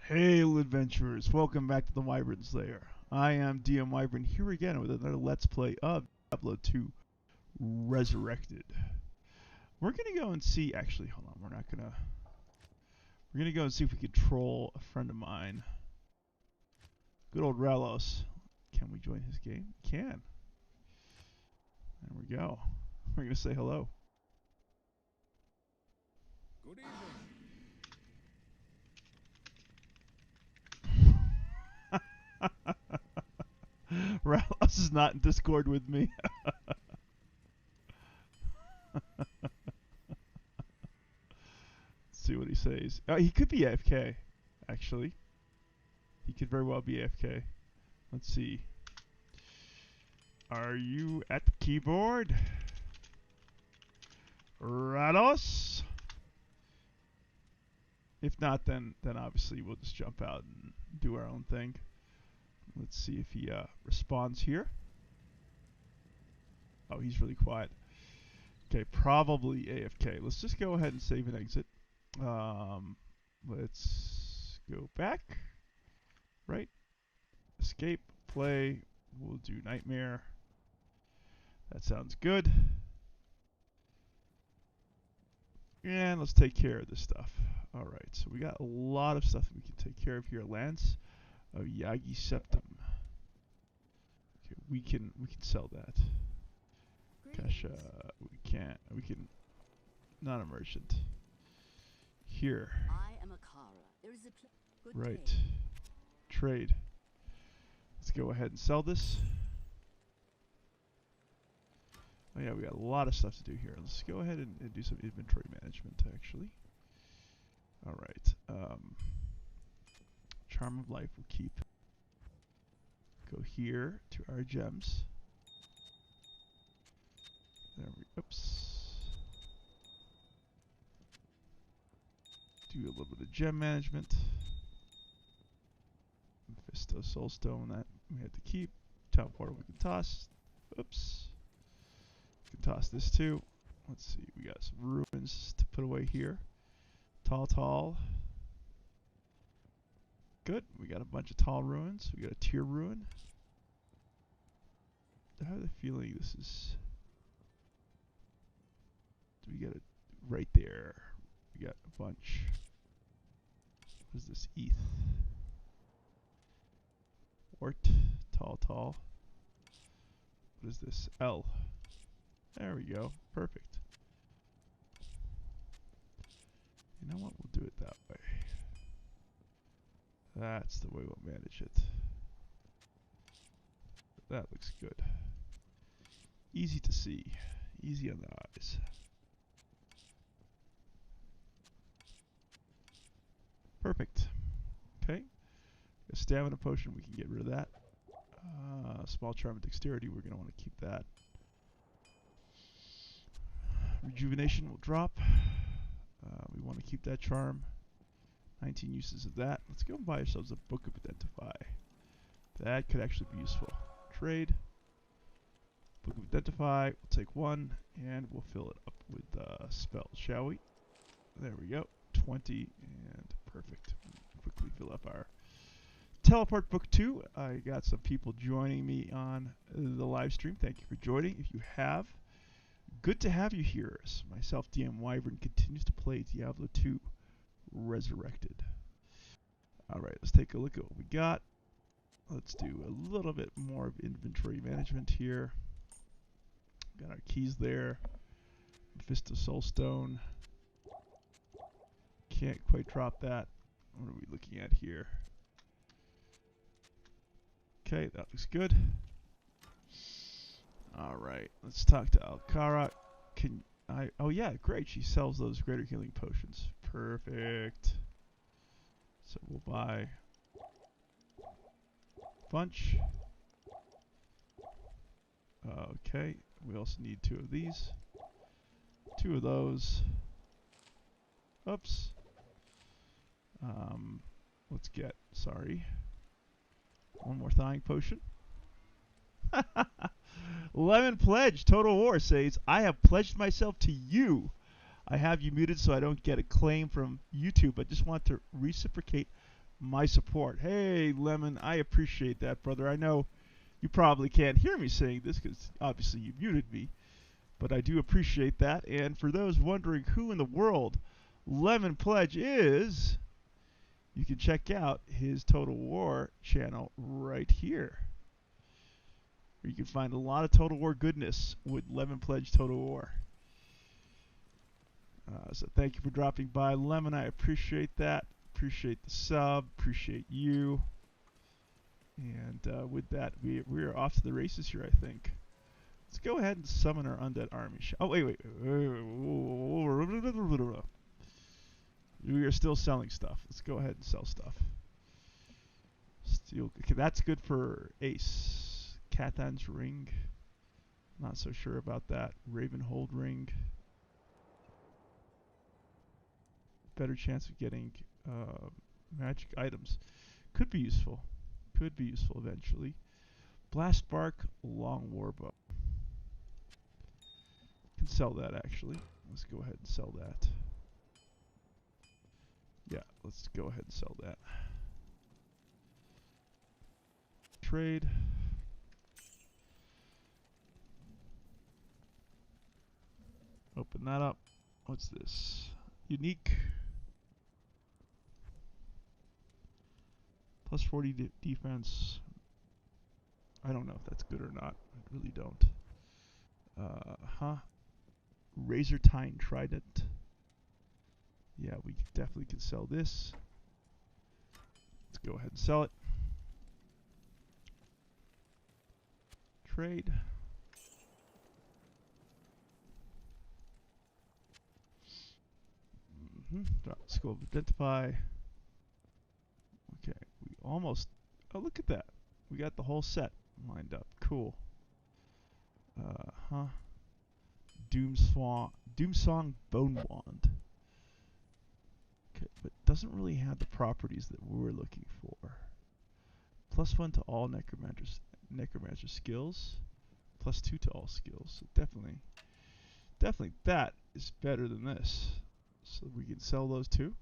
Hail adventurers, welcome back to the Wyvern Slayer. I am DM Wyvern here again with another Let's Play of Diablo II Resurrected. We're gonna go and see, actually, hold on, we're gonna go and see if we can troll a friend of mine. Good old Ralos. Can we join his game? We can. There we go. We're gonna say hello. Good evening. Ralos is not in Discord with me. Let's see what he says. He could be AFK, actually. He could very well be AFK. Let's see. Are you at the keyboard? Ralos? If not, then obviously we'll just jump out and do our own thing. Let's see if he responds here. Oh, he's really quiet. Okay, probably AFK. Let's just go ahead and save and exit. Let's go back. Right. Escape. Play. We'll do Nightmare. That sounds good. And let's take care of this stuff. Alright, so we got a lot of stuff we can take care of here. Lance of Yagi Septum. Okay, we can sell that. Gosh, we can not a merchant. Here. I am Akara. There is a good Right. day. Trade. Let's go ahead and sell this. Oh yeah, we got a lot of stuff to do here. Let's go ahead and do some inventory management, actually. Alright. Charm of Life we'll keep. Go here to our gems. There we oops. Do a little bit of gem management. Mephisto Soulstone that we had to keep. Teleport we can toss. Oops. We can toss this too. Let's see, we got some ruins to put away here. Tall. Good. We got a bunch of tall ruins. We got a tier ruin. I have the feeling this is. We got it right there. We got a bunch. What is this? ETH. Wart. Tall. What is this? L. There we go. Perfect. You know what? We'll do it that way. That's the way we'll manage it. That looks good. Easy to see. Easy on the eyes. Perfect. Okay. A stamina potion, we can get rid of that. Small charm of dexterity, we're going to want to keep that. Rejuvenation will drop. We want to keep that charm. 19 uses of that. Let's go and buy ourselves a Book of Identify. That could actually be useful. Trade. Book of Identify. We'll take one and we'll fill it up with spells, shall we? There we go. 20 and perfect. Quickly fill up our Teleport Book 2. I got some people joining me on the live stream. Thank you for joining. If you have, good to have you here. Myself, DM Wyvern, continues to play Diablo II Resurrected. Alright, let's take a look at what we got. Let's do a little bit more of inventory management here. Got our keys there. Mephisto Soulstone. Can't quite drop that. What are we looking at here? Okay, that looks good. Alright, let's talk to Alcara. Oh yeah, great, she sells those greater healing potions. Perfect. So we'll buy a bunch. Okay, we also need 2 of these. 2 of those. Oops. Let's get, sorry, 1 more thawing potion. Lemon Pledge, Total War says, I have pledged myself to you. I have you muted so I don't get a claim from YouTube. I just want to reciprocate my support. Hey, Lemon, I appreciate that, brother. I know you probably can't hear me saying this because obviously you muted me, but I do appreciate that. And for those wondering who in the world Lemon Pledge is, you can check out his Total War channel right here. You can find a lot of Total War goodness with Lemon Pledge Total War. So thank you for dropping by, Lemon. I appreciate that. Appreciate the sub. Appreciate you. And with that, we are off to the races here, I think. Let's go ahead and summon our undead army. Oh, wait. We are still selling stuff. Let's go ahead and sell stuff. Steel. Okay, that's good for Ace. Catan's Ring. Not so sure about that. Ravenhold Ring. Better chance of getting magic items. Could be useful. Could be useful eventually. Blast Bark, Long Warbow. Can sell that actually. Let's go ahead and sell that. Yeah, let's go ahead and sell that. Trade. Open that up. What's this? Unique. Plus 40 defense. I don't know if that's good or not. I really don't. Razor Tine Trident. Yeah, we definitely can sell this. Let's go ahead and sell it. Trade. Let's go identify. Okay, we almost. Oh, look at that. We got the whole set lined up. Cool. Doomsong Bone Wand. Okay, but doesn't really have the properties that we're looking for. +1 to all necromancer skills. +2 to all skills. So definitely that is better than this. So we can sell those too.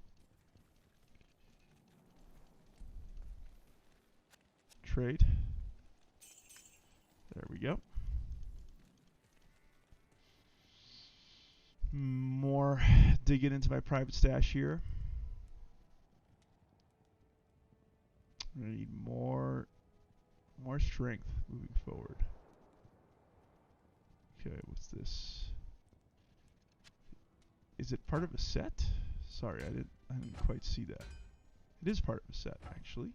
Trade. There we go. More digging into my private stash here. I need more strength moving forward. Okay, what's this? Is it part of a set? Sorry, I didn't quite see that. It is part of a set, actually.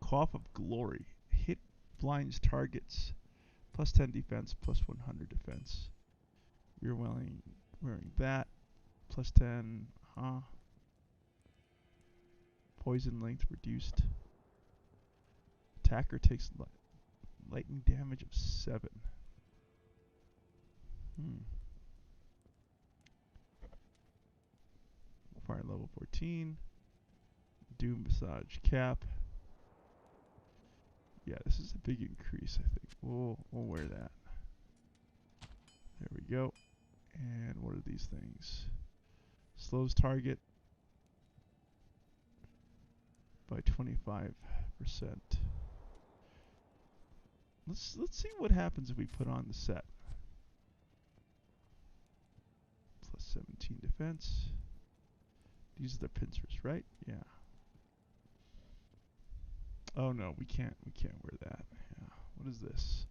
Cough of Glory. Hit blinds targets. +10 defense, +100 defense. You're wearing that. +10. Poison length reduced. Attacker takes lightning damage of 7. Fire level 14. Doom Massage Cap. Yeah, this is a big increase, I think. We'll wear that. There we go. And what are these things? Slows target by 25%. Let's see what happens if we put on the set. +17 defense. These are the pincers, right? Yeah. Oh no, we can't wear that. Yeah. What is this?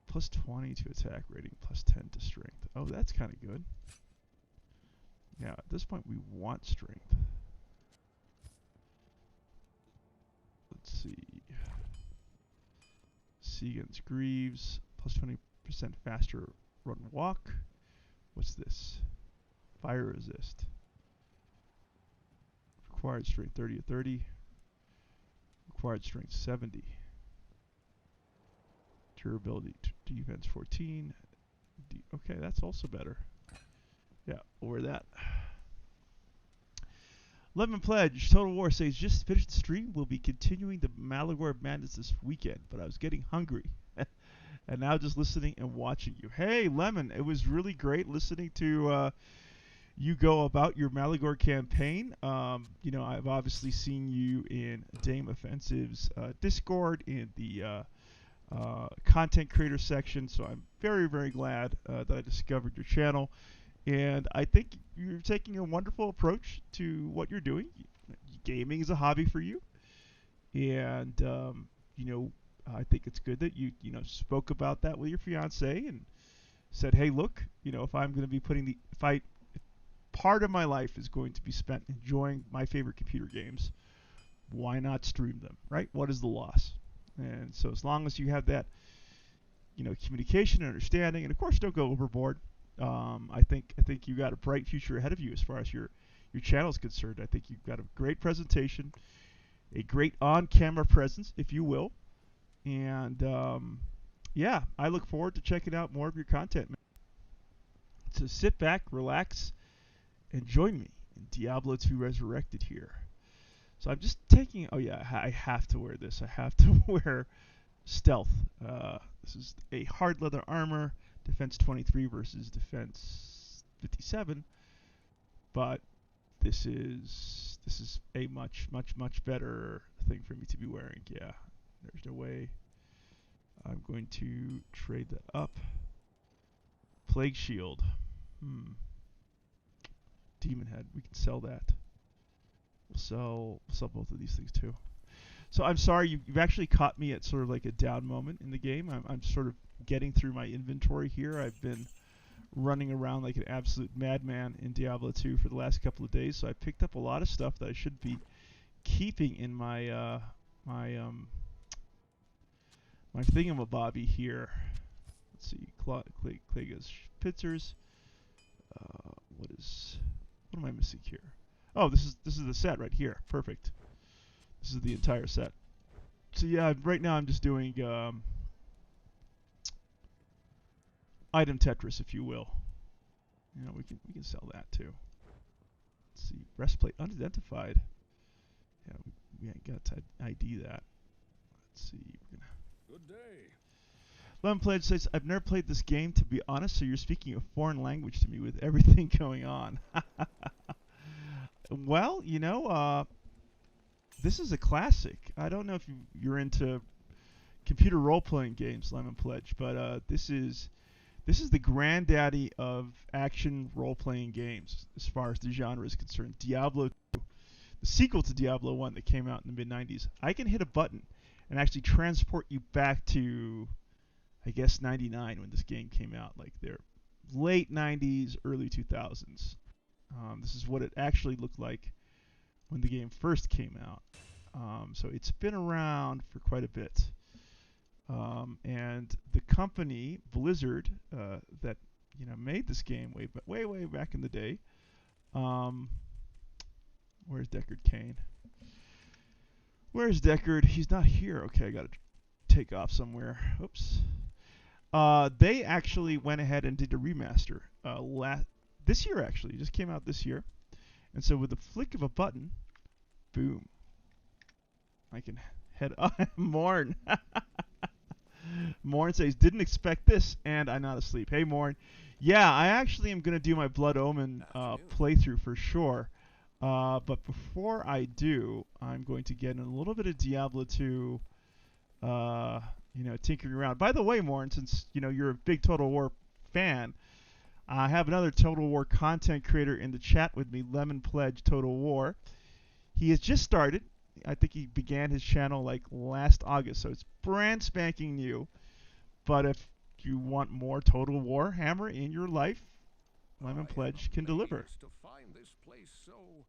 +20 to attack rating, +10 to strength. Oh, that's kind of good. Yeah, at this point we want strength. Let's see. Seagan's Greaves, +20% faster run walk. What's this? Fire resist. Required strength 30 to 30. Required strength 70. Durability defense 14. Okay, that's also better. Yeah, we'll wear that. Lemon Pledge, Total War says, just finished the stream. We'll be continuing the Malagor Madness this weekend, but I was getting hungry. And now just listening and watching you. Hey, Lemon, it was really great listening to you go about your Malagor campaign. You know, I've obviously seen you in Dame Offensive's Discord, in the content creator section, so I'm very, very glad that I discovered your channel. And I think you're taking a wonderful approach to what you're doing. Gaming is a hobby for you. And, you know, I think it's good that you know, spoke about that with your fiance and said, hey, look, you know, if I'm going to be putting if part of my life is going to be spent enjoying my favorite computer games, why not stream them, right? What is the loss? And so as long as you have that, you know, communication and understanding, and of course don't go overboard. I think you got a bright future ahead of you as far as your channel is concerned. I think you've got a great presentation, a great on-camera presence, if you will, and yeah, I look forward to checking out more of your content, man. So sit back, relax, and join me in Diablo II Resurrected here. So I'm just taking, oh yeah, I have to wear this. I have to wear Stealth. This is a hard leather armor, defense 23 versus defense 57, but this is a much better thing for me to be wearing. Yeah, there's no way I'm going to trade that up. Plague Shield. Demon Head. We can sell that. We'll sell both of these things too. So I'm sorry, you've actually caught me at sort of like a down moment in the game. I'm sort of getting through my inventory here. I've been running around like an absolute madman in Diablo 2 for the last couple of days, so I picked up a lot of stuff that I should be keeping in my my thingamabobby here. Let's see, Klega's Pitzers. What am I missing here? Oh, this is the set right here. Perfect. This is the entire set. So yeah, right now I'm just doing item Tetris, if you will. You know, we can sell that too. Let's see, breastplate unidentified. Yeah, we ain't got to ID that. Let's see. Good day. Lemon Pledge says, I've never played this game, to be honest, so you're speaking a foreign language to me with everything going on. Well, you know, this is a classic. I don't know if you're into computer role-playing games, Lemon Pledge, but this is the granddaddy of action role-playing games as far as the genre is concerned. Diablo 2, the sequel to Diablo 1 that came out in the mid-90s. I can hit a button and actually transport you back to, I guess, 99 when this game came out, like their late 90s, early 2000s. This is what it actually looked like when the game first came out. So it's been around for quite a bit. And the company, Blizzard, that made this game way back in the day. Where's Deckard Cain? Where's Deckard? He's not here. Okay, I gotta take off somewhere. Oops. They actually went ahead and did a remaster this year, actually. It just came out this year. And so with the flick of a button, boom, I can head up. Morn. Morn says, didn't expect this, and I'm not asleep. Hey, Morn. Yeah, I actually am going to do my Blood Omen playthrough for sure. But before I do, I'm going to get in a little bit of Diablo 2, tinkering around. By the way, Morn, since, you're a big Total War fan, I have another Total War content creator in the chat with me, Lemon Pledge Total War. He has just started. I think he began his channel like last August, so it's brand spanking new. But if you want more Total War Hammer in your life, Lemon Pledge can deliver. To find this place so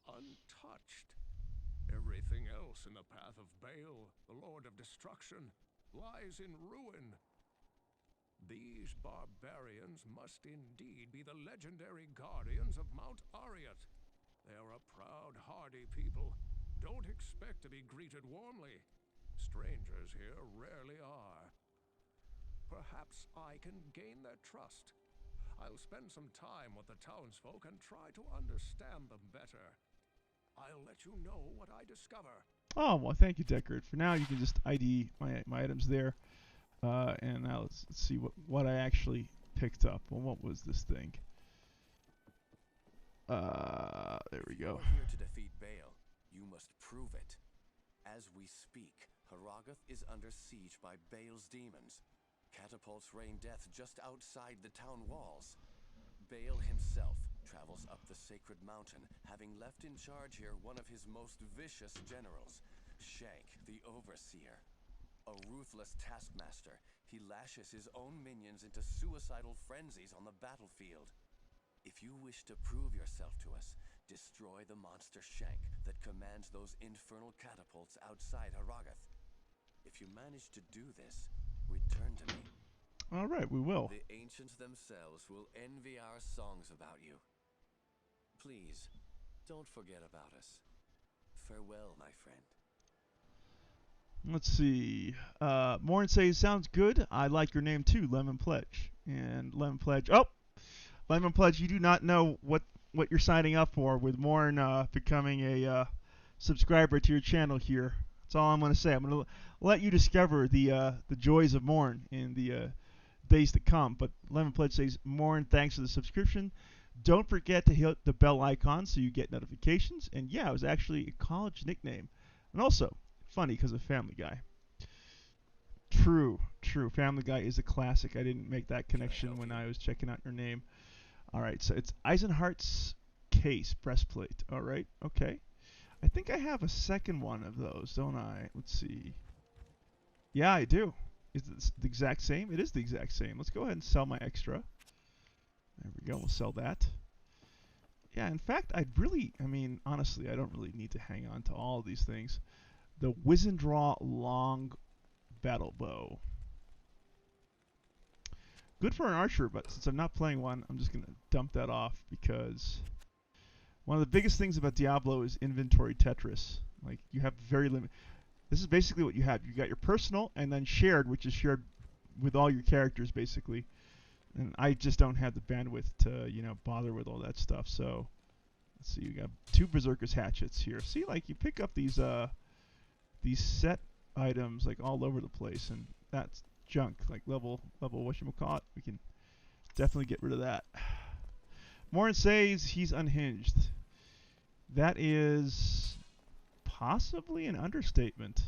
untouched. Everything else in the path of Baal, the Lord of Destruction, lies in ruin. These barbarians must indeed be the legendary guardians of Mount Ariat. They are a proud, hardy people. Don't expect to be greeted warmly. Strangers here rarely are. Perhaps I can gain their trust. I'll spend some time with the townsfolk and try to understand them better. I'll let you know what I discover. Oh, well, thank you, Deckard. For now, you can just ID my items there. And now let's see what I actually picked up. Well, what was this thing? There we go. If you're here to defeat Baal, you must prove it. As we speak, Haragath is under siege by Baal's demons. Catapults rain death just outside the town walls. Baal himself travels up the sacred mountain, having left in charge here one of his most vicious generals, Shank the Overseer. A ruthless taskmaster, he lashes his own minions into suicidal frenzies on the battlefield. If you wish to prove yourself to us, destroy the monster Shank that commands those infernal catapults outside Haragath. If you manage to do this, return to me. All right, we will. The ancients themselves will envy our songs about you. Please, don't forget about us. Farewell, my friend. Let's see. Morin says, sounds good. I like your name too, Lemon Pledge. And Lemon Pledge. Oh! Lemon Pledge, you do not know what you're signing up for with Morin becoming a subscriber to your channel here. That's all I'm going to say. I'm going to let you discover the joys of Morin in the days to come. But Lemon Pledge says, Morin, thanks for the subscription. Don't forget to hit the bell icon so you get notifications. And yeah, it was actually a college nickname. And also, funny because of Family Guy. True. Family Guy is a classic. I didn't make that connection when I was checking out your name. All right, so it's Eisenhardt's case breastplate. All right, okay. I think I have a second one of those, don't I? Let's see. Yeah, I do. Is it the exact same? It is the exact same. Let's go ahead and sell my extra. There we go. We'll sell that. Yeah, in fact, honestly, I don't really need to hang on to all of these things. The Wizendraw long battle bow. Good for an archer, but since I'm not playing one, I'm just going to dump that off because one of the biggest things about Diablo is inventory Tetris. Like, you have very limited... This is basically what you have. You got your personal and then shared, which is shared with all your characters, basically. And I just don't have the bandwidth to, bother with all that stuff. So, let's see. You got 2 Berserker's Hatchets here. See, like, you pick up these set items, like, all over the place, and that's junk, like level whatchamacallit. We can definitely get rid of that. Morin says he's unhinged. That is possibly an understatement.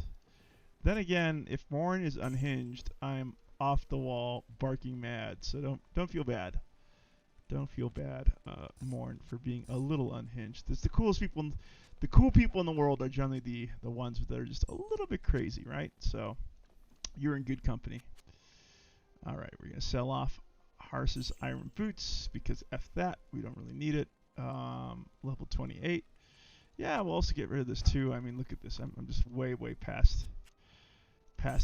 Then again, if Morin is unhinged, I'm off the wall barking mad. So don't feel bad. Don't feel bad, Morin, for being a little unhinged. It's the coolest people. The cool people in the world are generally the ones that are just a little bit crazy, right? So you're in good company. All right, we're going to sell off Hars's Iron Boots because F that. We don't really need it. Level 28. Yeah, we'll also get rid of this too. I mean, look at this. I'm just way past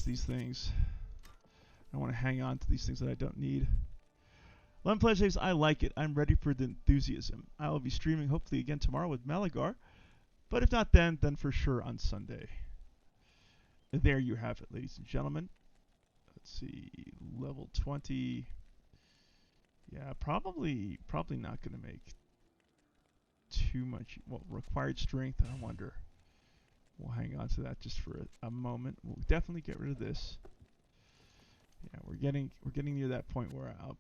these things. I want to hang on to these things that I don't need. Lemon Pledge says, I like it. I'm ready for the enthusiasm. I will be streaming hopefully again tomorrow with Malagar. But if not then for sure on Sunday. There you have it, ladies and gentlemen. Let's see, level 20. Yeah, probably not going to make too much. Well, required strength, I wonder. We'll hang on to that just for a moment. We'll definitely get rid of this. Yeah, we're getting near that point where I'll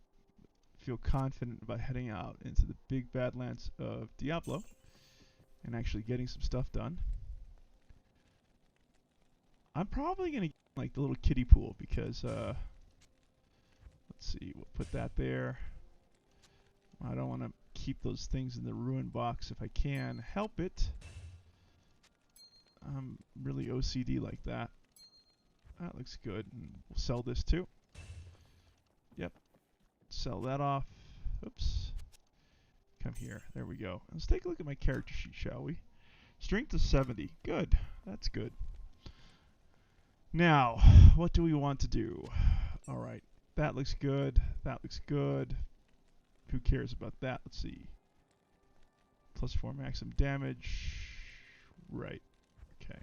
feel confident about heading out into the big badlands of Diablo and actually getting some stuff done. I'm probably going to get like the little kiddie pool because, let's see, we'll put that there. I don't want to keep those things in the ruin box if I can help it. I'm really OCD like that. That looks good. And we'll sell this too. Yep. Sell that off. Oops. Come here. There we go. Let's take a look at my character sheet, shall we? Strength is 70. Good. That's good. Now, what do we want to do? All right. That looks good. That looks good. Who cares about that? Let's see. +4 maximum damage. Right. Okay.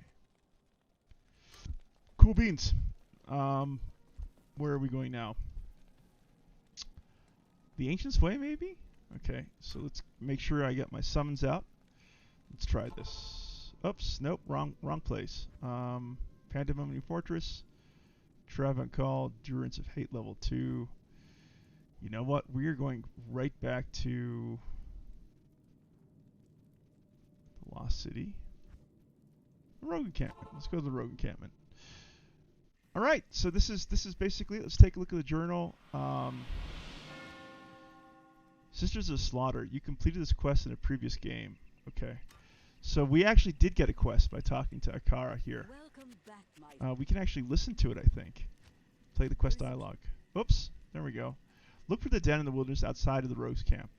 Cool beans. Where are we going now? The Ancient's Way, maybe? Okay, so let's make sure I get my summons out. Let's try this. Oops, nope, wrong place. Pandemonium Fortress. Travancore, Durance of Hate level 2. You know what? We are going right back to Lost City. The Rogue Encampment. Let's go to the Rogue Encampment. All right, so this is basically. Let's take a look at the journal. Sisters of Slaughter. You completed this quest in a previous game. Okay, so we actually did get a quest by talking to Akara here. Welcome back, my We can actually listen to it, I think. Play the quest dialogue. Oops, there we go. Look for the den in the wilderness outside of the Rogues' camp.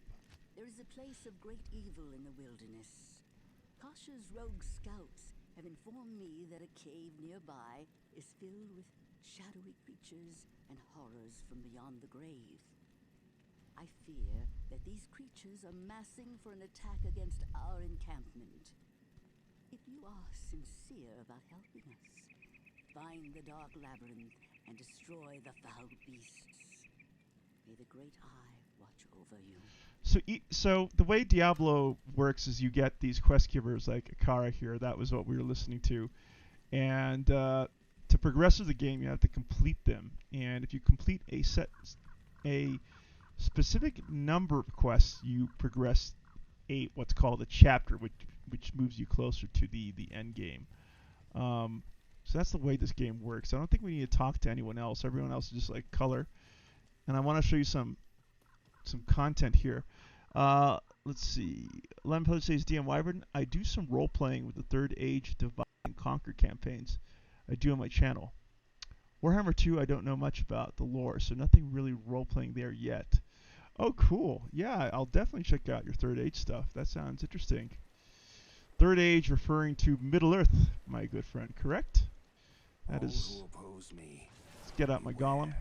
There is a place of great evil in the wilderness. Kasha's rogue scouts have informed me that a cave nearby is filled with shadowy creatures and horrors from beyond the grave. I fear that these creatures are massing for an attack against our encampment. If you are sincere about helping us, find the dark labyrinth and destroy the foul beasts. May the great eye watch over you. So the way Diablo works is you get these quest givers like Akara here. That was what we were listening to. And to progress through the game, you have to complete them. And if you complete a specific number of quests, you progress what's called a chapter, which moves you closer to the end game. So that's the way this game works. I don't think we need to talk to anyone else. Everyone else is just like color. And I want to show you some content here. Let's see. Lemon Post says, DM Wyvern, I do some role playing with the Third Age Divide and Conquer campaigns I do on my channel. Warhammer 2, I don't know much about the lore, so nothing really role playing there yet. Oh, cool. Yeah, I'll definitely check out your Third Age stuff. That sounds interesting. Third Age referring to Middle Earth, my good friend, correct? That is. Let's get out my golem.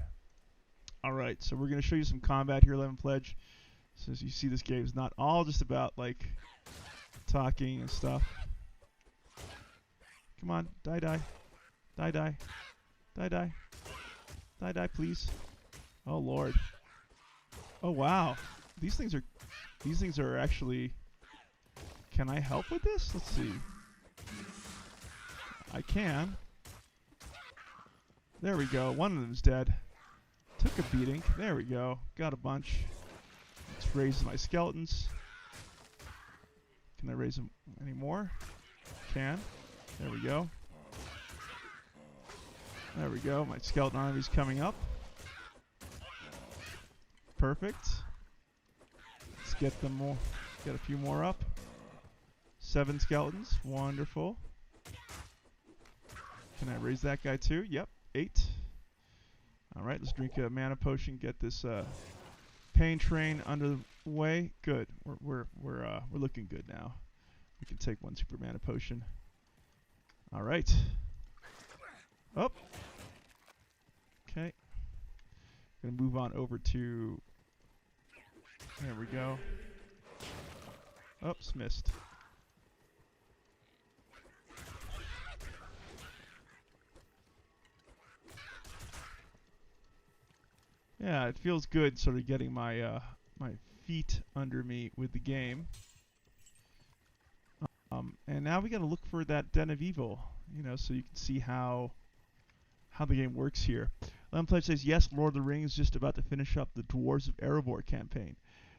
Alright, so we're going to show you some combat here, Lemon Pledge. So as you see, this game is not all just about, like, talking and stuff. Come on, die. Die, please. Oh, Lord. Oh, wow. These things are actually... Can I help with this? Let's see. I can. There we go. One of them's dead. Took a beating. There we go. Got a bunch. Let's raise my skeletons. Can I raise them any more? Can. There we go. There we go. My skeleton army's coming up. Perfect. Let's get them more. Get a few more up. 7 skeletons. Wonderful. Can I raise that guy too? Yep. 8. Alright, let's drink a mana potion. Get this pain train underway. Good. We're looking good now. We can take 1 super mana potion. Alright. Up. Okay. Gonna move on over to... There we go. Oops, missed. Yeah, it feels good sort of getting my my feet under me with the game. And now we gotta look for that Den of Evil, you know, so you can see how the game works here. Lemon Pledge says, yes, Lord of the Rings just about to finish up the Dwarves of Erebor campaign.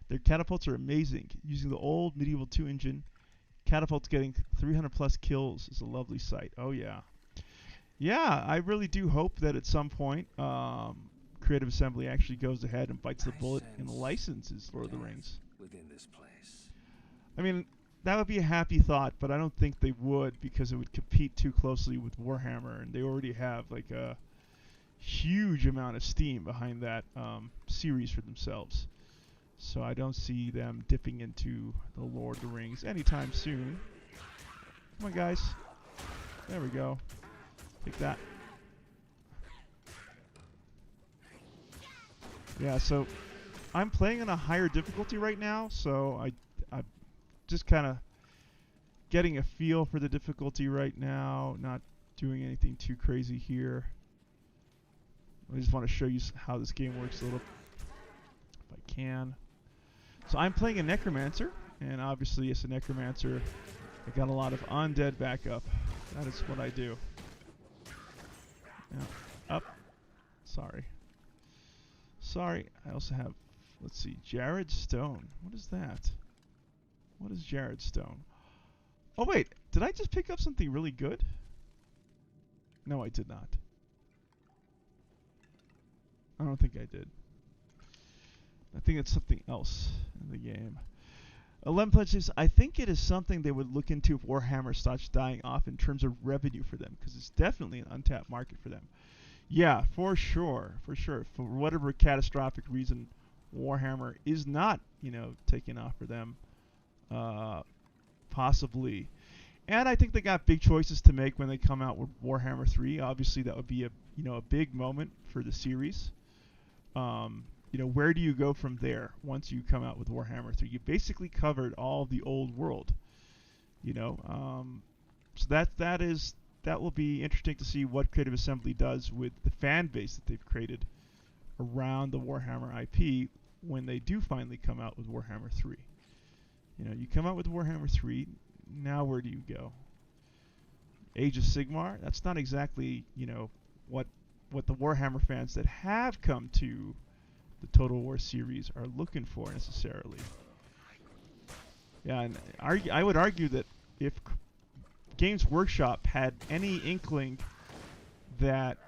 Their catapults are amazing. Using the old Medieval 2 engine, catapults getting 300 plus kills is a lovely sight. Oh yeah. Yeah, I really do hope that at some point Creative Assembly actually goes ahead and bites the bullet and licenses Lord of the Rings. Within this place. I mean, that would be a happy thought, but I don't think they would because it would compete too closely with Warhammer, and they already have like a huge amount of steam behind that series for themselves. So I don't see them dipping into the Lord of the Rings anytime soon. Come on, guys. There we go. Take that. Yeah, so I'm playing on a higher difficulty right now, so I'm just kind of getting a feel for the difficulty right now, not doing anything too crazy here. I just want to show you how this game works a little, if I can. So I'm playing a Necromancer, and obviously as a Necromancer, I got a lot of undead backup. That is what I do. Yeah. Up. Sorry. I also have, let's see, Jared Stone. What is that? What is Jared Stone? Oh wait, did I just pick up something really good? No, I did not. I don't think I did. I think it's something else in the game. 11 Pledges, I think it is something they would look into if Warhammer starts dying off in terms of revenue for them, because it's definitely an untapped market for them. Yeah, for sure, for sure. For whatever catastrophic reason, Warhammer is not, taking off for them, possibly. And I think they got big choices to make when they come out with Warhammer 3. Obviously, that would be a big moment for the series. Where do you go from there once you come out with Warhammer 3? You basically covered all the old world, So that will be interesting to see what Creative Assembly does with the fan base that they've created around the Warhammer IP when they do finally come out with Warhammer 3. You come out with Warhammer 3, now where do you go? Age of Sigmar? That's not exactly, what the Warhammer fans that have come to the Total War series are looking for necessarily. Yeah, and I would argue that if Games Workshop had any inkling that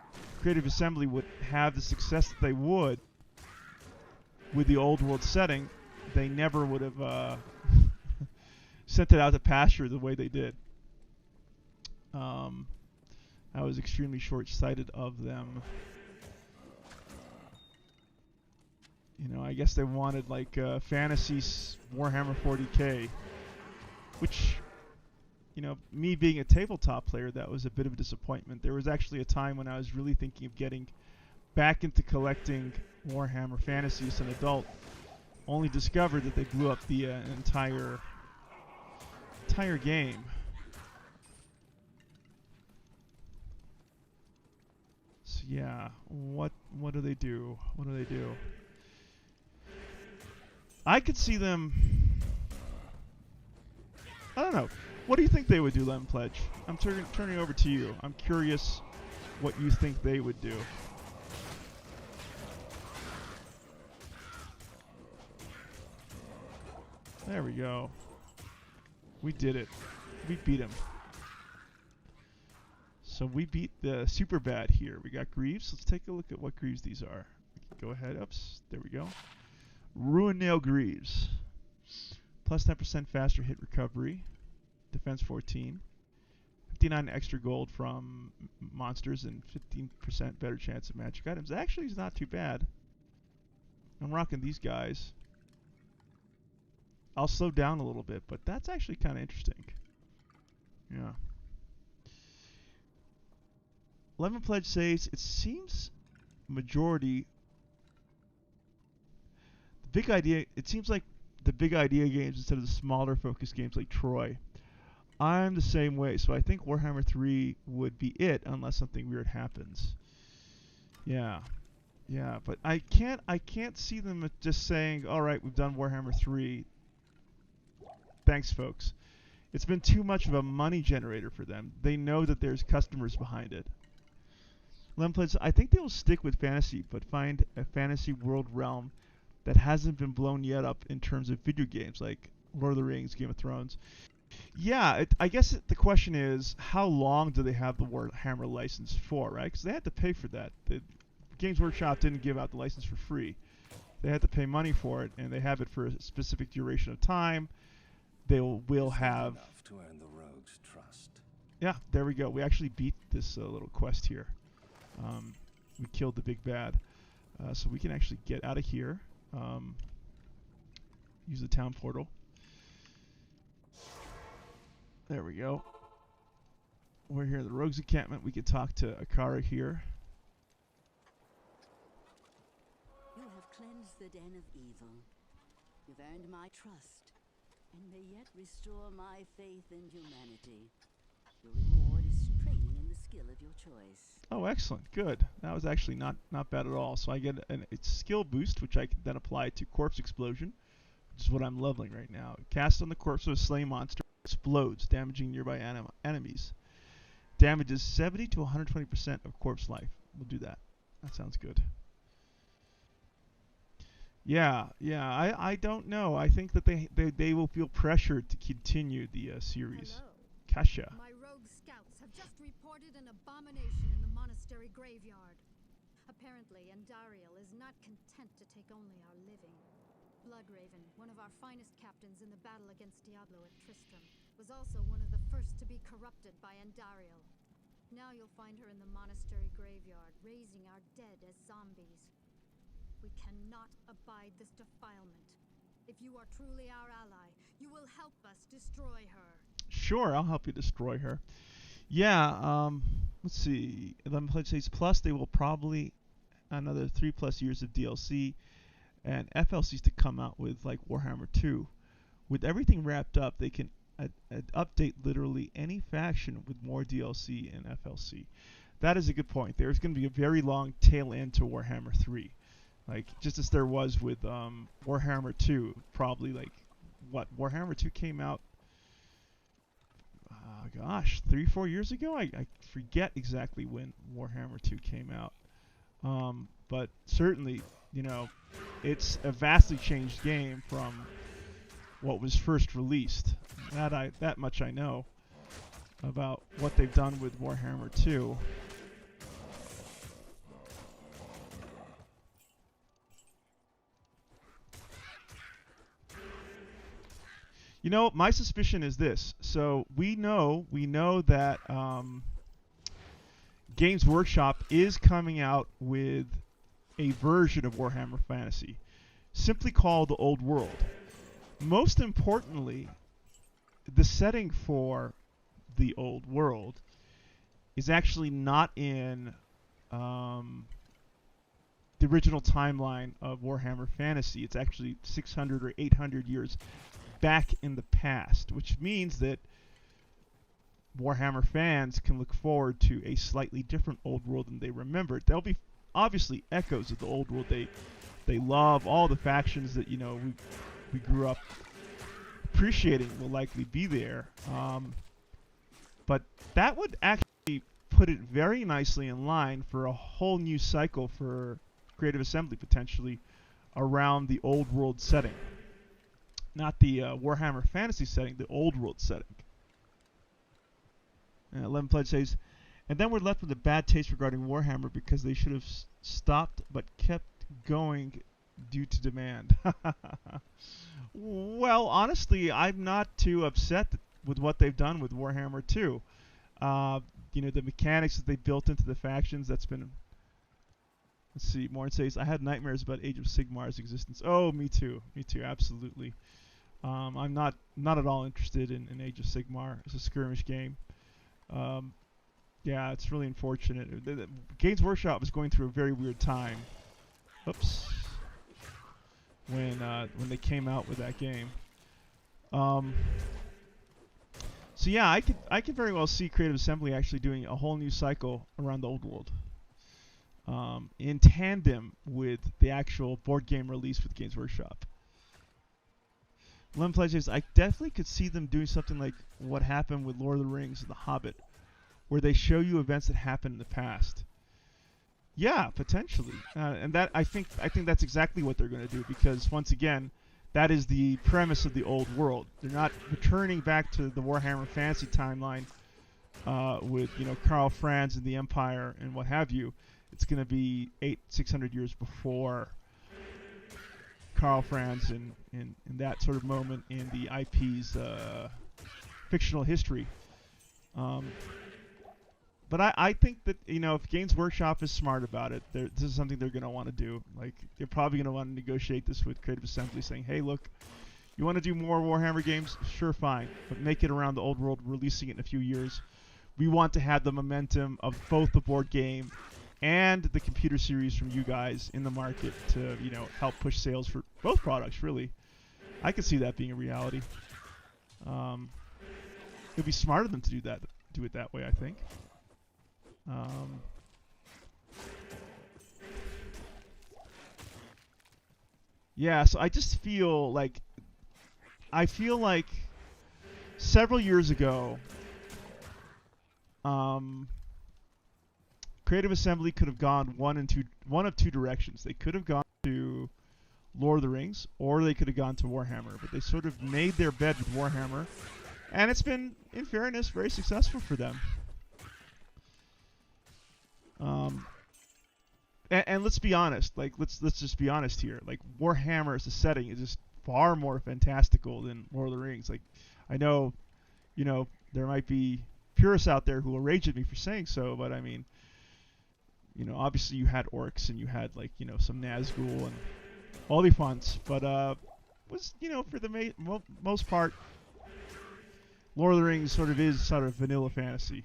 Creative Assembly would have the success that they would with the old world setting, they never would have sent it out to pasture the way they did. That was extremely short-sighted of them. I guess they wanted like fantasy Warhammer 40k, which, me being a tabletop player, that was a bit of a disappointment. There was actually a time when I was really thinking of getting back into collecting Warhammer Fantasy as an adult, only discovered that they blew up the entire game. So yeah, what do they do? What do they do? I could see them. I don't know. What do you think they would do, Lem Pledge? I'm turning over to you. I'm curious what you think they would do. There we go. We did it. We beat him. So we beat the super bad here. We got Greaves. Let's take a look at what Greaves these are. Go ahead. Oops. There we go. Ruin Nail Greaves. Plus 10% faster hit recovery. Defense 14. 59 extra gold from monsters and 15% better chance of magic items. Actually, it's not too bad. I'm rocking these guys. I'll slow down a little bit, but that's actually kind of interesting. Yeah. 11 Pledge says it seems majority. Big idea. It seems like the big idea games instead of the smaller focus games like Troy. I'm the same way, so I think Warhammer 3 would be it unless something weird happens. Yeah, but I can't see them just saying, "All right, we've done Warhammer 3. Thanks, folks." It's been too much of a money generator for them. They know that there's customers behind it. Lemplets, I think they will stick with fantasy, but find a fantasy world realm that hasn't been blown yet up in terms of video games like Lord of the Rings, Game of Thrones. Yeah, I guess the question is, how long do they have the Warhammer license for, right? Because they had to pay for that. The Games Workshop didn't give out the license for free. They had to pay money for it, and they have it for a specific duration of time. They will have... enough to earn the rogue's trust. Yeah, there we go. We actually beat this little quest here. We killed the big bad. So we can actually get out of here. Use the town portal. There we go. We're here at the Rogues Encampment. We can talk to Akara here. You have cleansed the den of evil. You've earned my trust, and may yet restore my faith in humanity. Your reward is training in the skill of your choice. Oh, excellent. Good. That was actually not bad at all. So I get a skill boost, which I can then apply to Corpse Explosion, which is what I'm leveling right now. Cast on the corpse of a slain monster, explodes, damaging nearby enemies. Damages 70 to 120% of corpse life. We'll do that. That sounds good. Yeah. I don't know. I think that they will feel pressured to continue the series. Hello. Kasha. My rogue scouts have just reported an abomination in the monastery graveyard. Apparently, Andariel is not content to take only our living. Bloodraven, one of our finest captains in the battle against Diablo at Tristram, was also one of the first to be corrupted by Andariel. Now you'll find her in the monastery graveyard, raising our dead as zombies. We cannot abide this defilement. If you are truly our ally, you will help us destroy her. Sure, I'll help you destroy her. Yeah, let's see. 11 Pledge Plus, they will probably another 3+ years of DLC and FLCs to come out with, like Warhammer 2. With everything wrapped up, they can update literally any faction with more DLC and FLC. That is a good point. There's going to be a very long tail end to Warhammer 3. Like, just as there was with Warhammer 2, probably, like, Warhammer 2 came out, gosh, 3-4 years ago? I forget exactly when Warhammer 2 came out. But certainly, you know, it's a vastly changed game from what was first released. That much I know about what they've done with Warhammer 2. You know, my suspicion is this. So we know that Games Workshop is coming out with a version of Warhammer Fantasy, simply called the Old World. Most importantly, the setting for the Old World is actually not in the original timeline of Warhammer Fantasy. It's actually 600 or 800 years back in the past, which means that Warhammer fans can look forward to a slightly different Old World than they remembered. There'll be obviously echoes of the Old World they love. All the factions that, you know, we grew up appreciating will likely be there. But that would actually put it very nicely in line for a whole new cycle for Creative Assembly, potentially, around the Old World setting. Not the Warhammer Fantasy setting, the Old World setting. 11 Pledge says, and then we're left with a bad taste regarding Warhammer because they should have stopped but kept going due to demand. Well, honestly, I'm not too upset with what they've done with Warhammer 2. You know, the mechanics that they built into the factions, that's been... Let's see, Morn says, I had nightmares about Age of Sigmar's existence. Oh, me too, absolutely. I'm not at all interested in Age of Sigmar as a skirmish game. Yeah, it's really unfortunate. Games Workshop was going through a very weird time. Oops. When they came out with that game. So yeah, I could very well see Creative Assembly actually doing a whole new cycle around the Old World. In tandem with the actual board game release with Games Workshop. Lemon Pledges, I definitely could see them doing something like what happened with Lord of the Rings and The Hobbit, where they show you events that happened in the past. Yeah, potentially, and that I think that's exactly what they're going to do, because once again, that is the premise of the Old World. They're not returning back to the Warhammer Fantasy timeline with, you know, Karl Franz and the Empire and what have you. It's going to be 600 years before Karl Franz and that sort of moment in the IP's fictional history. But I think that, you know, if Games Workshop is smart about it, this is something they're going to want to do. Like, they're probably going to want to negotiate this with Creative Assembly, saying, hey, look, you want to do more Warhammer games? Sure, fine. But make it around the Old World, releasing it in a few years. We want to have the momentum of both the board game and the computer series from you guys in the market to, you know, help push sales for both products, really. I could see that being a reality. It would be smart of them to do it that way, I think. Yeah, so I just feel like several years ago, Creative Assembly could have gone one of two directions. They could have gone to Lord of the Rings, or they could have gone to Warhammer. But they sort of made their bed with Warhammer, And it's been, in fairness, very successful for them. And let's be honest. Like, let's just be honest here. Like, Warhammer as a setting is just far more fantastical than Lord of the Rings. Like, I know, you know, there might be purists out there who will rage at me for saying so, but I mean, you know, obviously you had orcs and you had, like, you know, some Nazgul and Oliphaunts, but was, you know, for the most part, Lord of the Rings sort of vanilla fantasy.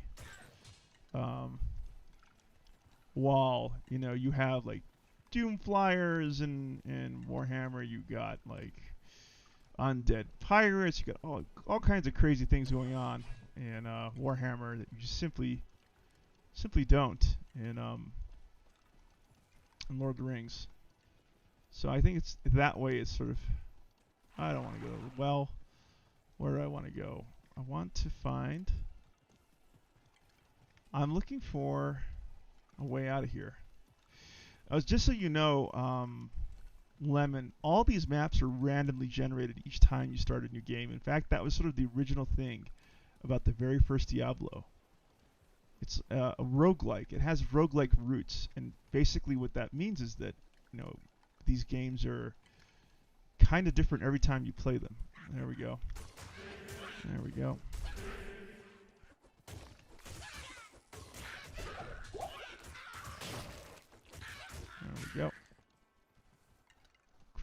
While, you know, you have like Doom Flyers and Warhammer, you got like undead pirates, you got all kinds of crazy things going on in Warhammer that you just simply don't in Lord of the Rings. So I think it's that way. It's sort of, I don't want to go. Well, where do I want to go? I want to find. I'm looking for a way out of here. Just so you know, Lemon, all these maps are randomly generated each time you start a new game. In fact, that was sort of the original thing about the very first Diablo. It's a roguelike. It has roguelike roots, and basically what that means is that, you know, these games are kind of different every time you play them. There we go. There we go. There we go.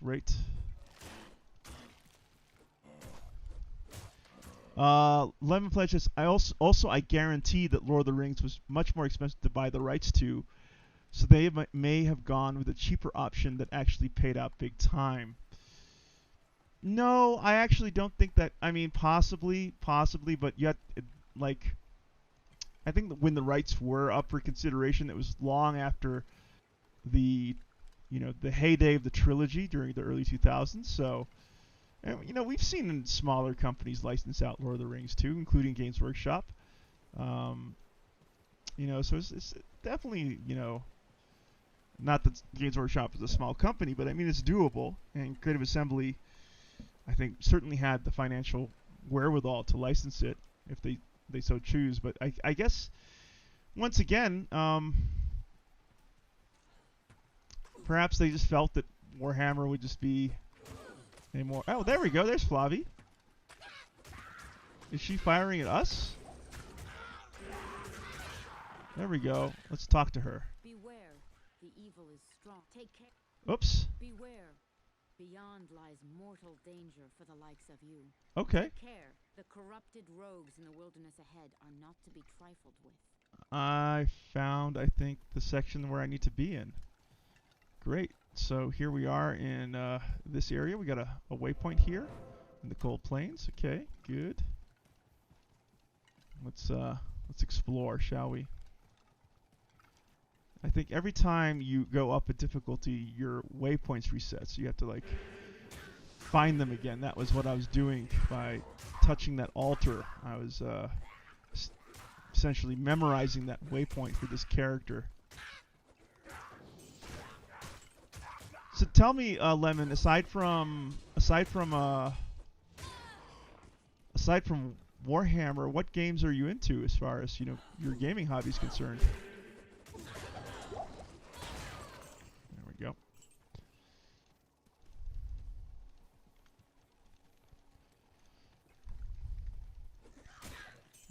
Great. Lemon pledges. I guarantee that Lord of the Rings was much more expensive to buy the rights to, so they may have gone with a cheaper option that actually paid out big time. No, I actually don't think that. I mean, possibly, but yet, like, I think that when the rights were up for consideration, it was long after the, you know, the heyday of the trilogy during the early 2000s. So, and, you know, we've seen smaller companies license out Lord of the Rings too, including Games Workshop. You know, so it's definitely, you know, not that Games Workshop is a small company, but I mean it's doable. And Creative Assembly, I think, certainly had the financial wherewithal to license it if they so choose. But I guess once again, perhaps they just felt that Warhammer would just be a more... Oh, there we go. There's Flavi. Is she firing at us? There we go. Let's talk to her. Beware, the evil is strong. Take care. Oops. Beware, beyond lies mortal danger for the likes of you. Okay. Take care. The corrupted rogues in the wilderness ahead are not to be trifled with. I found, I think, the section where I need to be in. Great. So here we are in this area. We got a waypoint here in the Cold Plains. Okay, good. Let's explore, shall we? I think every time you go up a difficulty, your waypoints reset, so you have to like find them again. That was what I was doing by touching that altar. I was essentially memorizing that waypoint for this character. So tell me, Lemon, aside from Warhammer, what games are you into as far as, you know, your gaming hobby is concerned? There we go.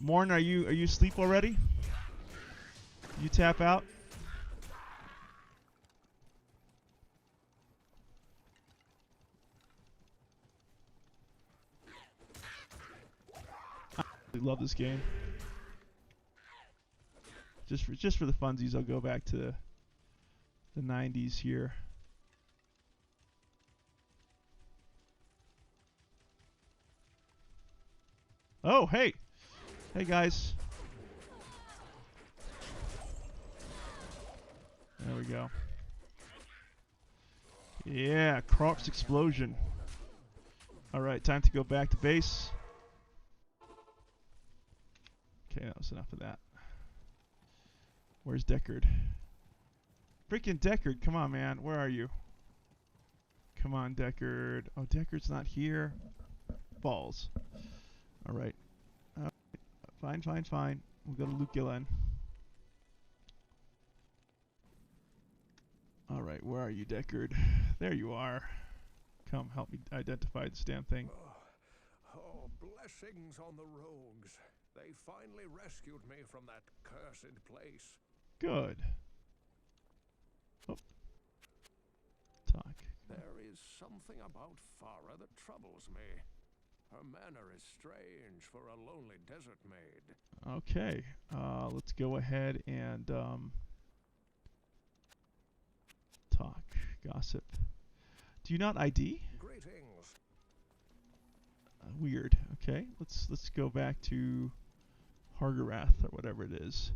Morn, are you asleep already? You tap out? I love this game. Just for the funsies, I'll go back to the 90s here. Oh, hey! Hey, guys. There we go. Yeah, corpse explosion. Alright, time to go back to base. Okay, that was enough of that. Where's Deckard? Freaking Deckard, come on, man. Where are you? Come on, Deckard. Oh, Deckard's not here. Balls. Alright. Fine, fine, fine. We'll go to Luke Gillen. All right, where are you, Deckard? There you are. Come, help me identify this damn thing. Oh, blessings on the rogues. They finally rescued me from that cursed place. Good. Oh. Talk. There is something about Farah that troubles me. Her manner is strange for a lonely desert maid. Okay. Let's go ahead and talk. Gossip. Do you not ID? Greetings. Weird. Okay. Let's go back to Hargarath or whatever it is.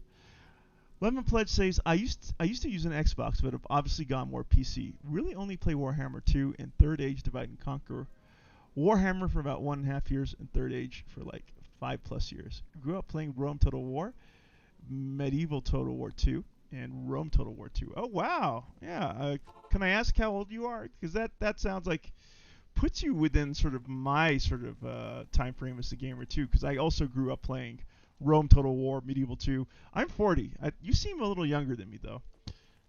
Lemon Pledge says, I used to use an Xbox, but have obviously gone more PC. Really only play Warhammer 2 and Third Age Divide and Conquer. Warhammer for about 1.5 years and Third Age for like 5+ years. Grew up playing Rome Total War, Medieval Total War 2, and Rome Total War 2. Oh, wow. Yeah. Can I ask how old you are? Because that sounds like puts you within sort of my sort of time frame as a gamer too, because I also grew up playing Rome Total War, Medieval 2. I'm 40. You seem a little younger than me, though.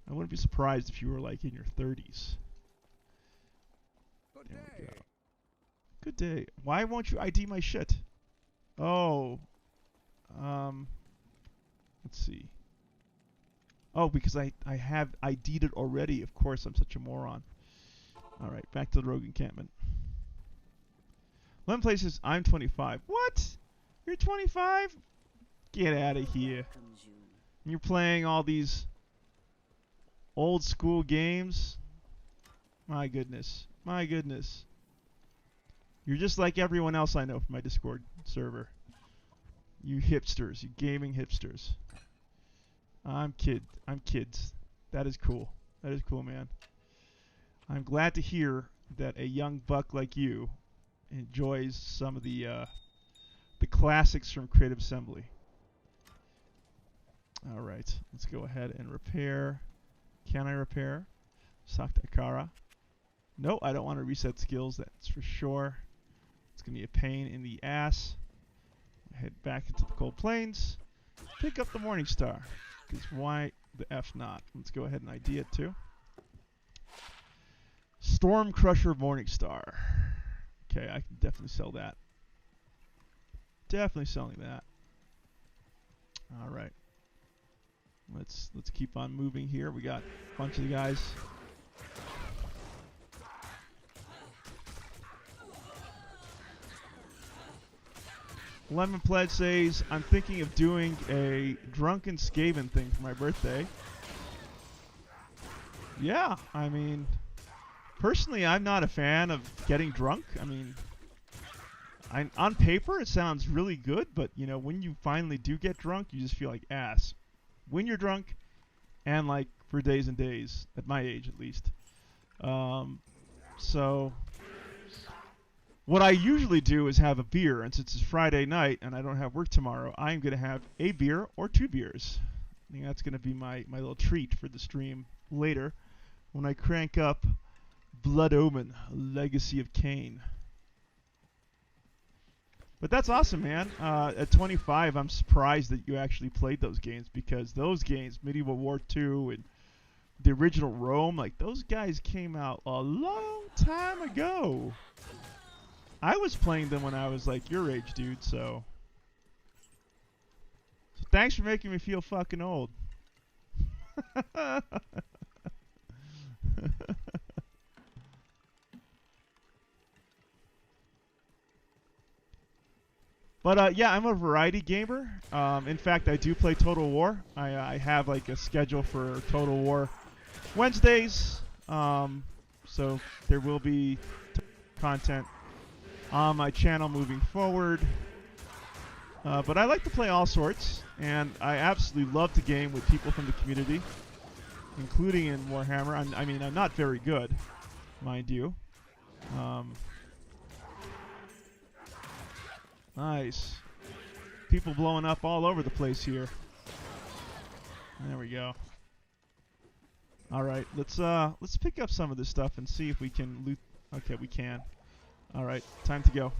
I wouldn't be surprised if you were, like, in your 30s. Good There we day. go. Good day. Why won't you ID my shit? Oh. Let's see. Oh, because I have ID'd it already. Of course, I'm such a moron. All right, back to the rogue encampment. Lemon Places, I'm 25. What? You're 25? Get out of here. Comes you. You're playing all these old school games? My goodness. My goodness. You're just like everyone else I know from my Discord server. You hipsters. You gaming hipsters. I'm kids. That is cool. That is cool, man. I'm glad to hear that a young buck like you enjoys some of the classics from Creative Assembly. All right, let's go ahead and repair. Can I repair? Sakta Akara. No, I don't want to reset skills, that's for sure. It's going to be a pain in the ass. Head back into the Cold Plains. Pick up the Morning Star. Because why the F not? Let's go ahead and ID it too. Storm Crusher Morning Star. Okay, I can definitely sell that. Definitely selling that. All right. Let's keep on moving here. We got a bunch of the guys. Lemon Pledge says, I'm thinking of doing a drunken Skaven thing for my birthday. Yeah, I mean, personally, I'm not a fan of getting drunk. I mean, on paper, it sounds really good, but, you know, when you finally do get drunk, you just feel like ass. When you're drunk, and, like, for days and days, at my age, at least. So what I usually do is have a beer, and since it's Friday night and I don't have work tomorrow, I'm going to have a beer or 2 beers. I think that's going to be my little treat for the stream later when I crank up Blood Omen, Legacy of Kain. But that's awesome, man. At 25, I'm surprised that you actually played those games, because those games, Medieval War 2 and the original Rome, like, those guys came out a long time ago. I was playing them when I was like your age, dude, so thanks for making me feel fucking old. But yeah, I'm a variety gamer. In fact, I do play Total War. I have like a schedule for Total War Wednesdays, so there will be content on my channel moving forward. But I like to play all sorts, and I absolutely love to game with people from the community, including in Warhammer. I mean, I'm not very good, mind you. Nice. People blowing up all over the place here. There we go. All right, let's pick up some of this stuff and see if we can loot. Okay, we can. All right, time to go.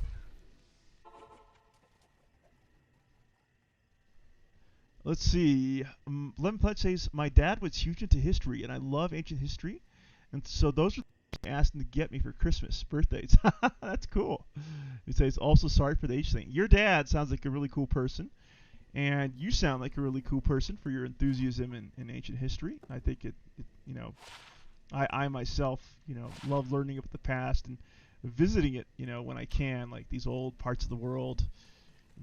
Let's see. Lemon Pledge says, my dad was huge into history, and I love ancient history. And so those are the asked him to get me for Christmas, birthdays. That's cool. He says, also sorry for the age thing. Your dad sounds like a really cool person. And you sound like a really cool person for your enthusiasm in ancient history. I think I myself, love learning about the past and visiting it, when I can, like these old parts of the world,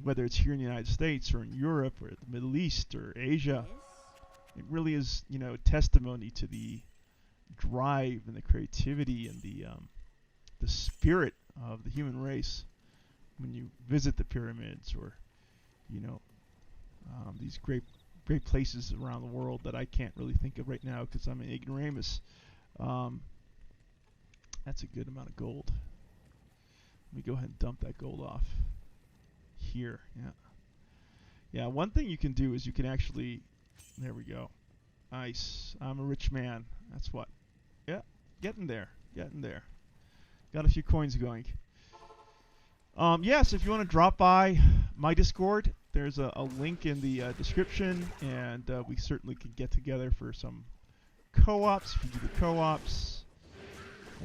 whether it's here in the United States or in Europe or the Middle East or Asia. It really is, testimony to the drive and the creativity and the spirit of the human race when you visit the pyramids or, these great places around the world that I can't really think of right now because I'm an ignoramus. That's a good amount of gold. Let me go ahead and dump that gold off here. Yeah, one thing you can do is you can actually, there we go. Nice. I'm a rich man. That's what. Yeah, getting there. Got a few coins going. So if you want to drop by my Discord, there's a link in the description, and we certainly could get together for some co-ops, if you do the co-ops,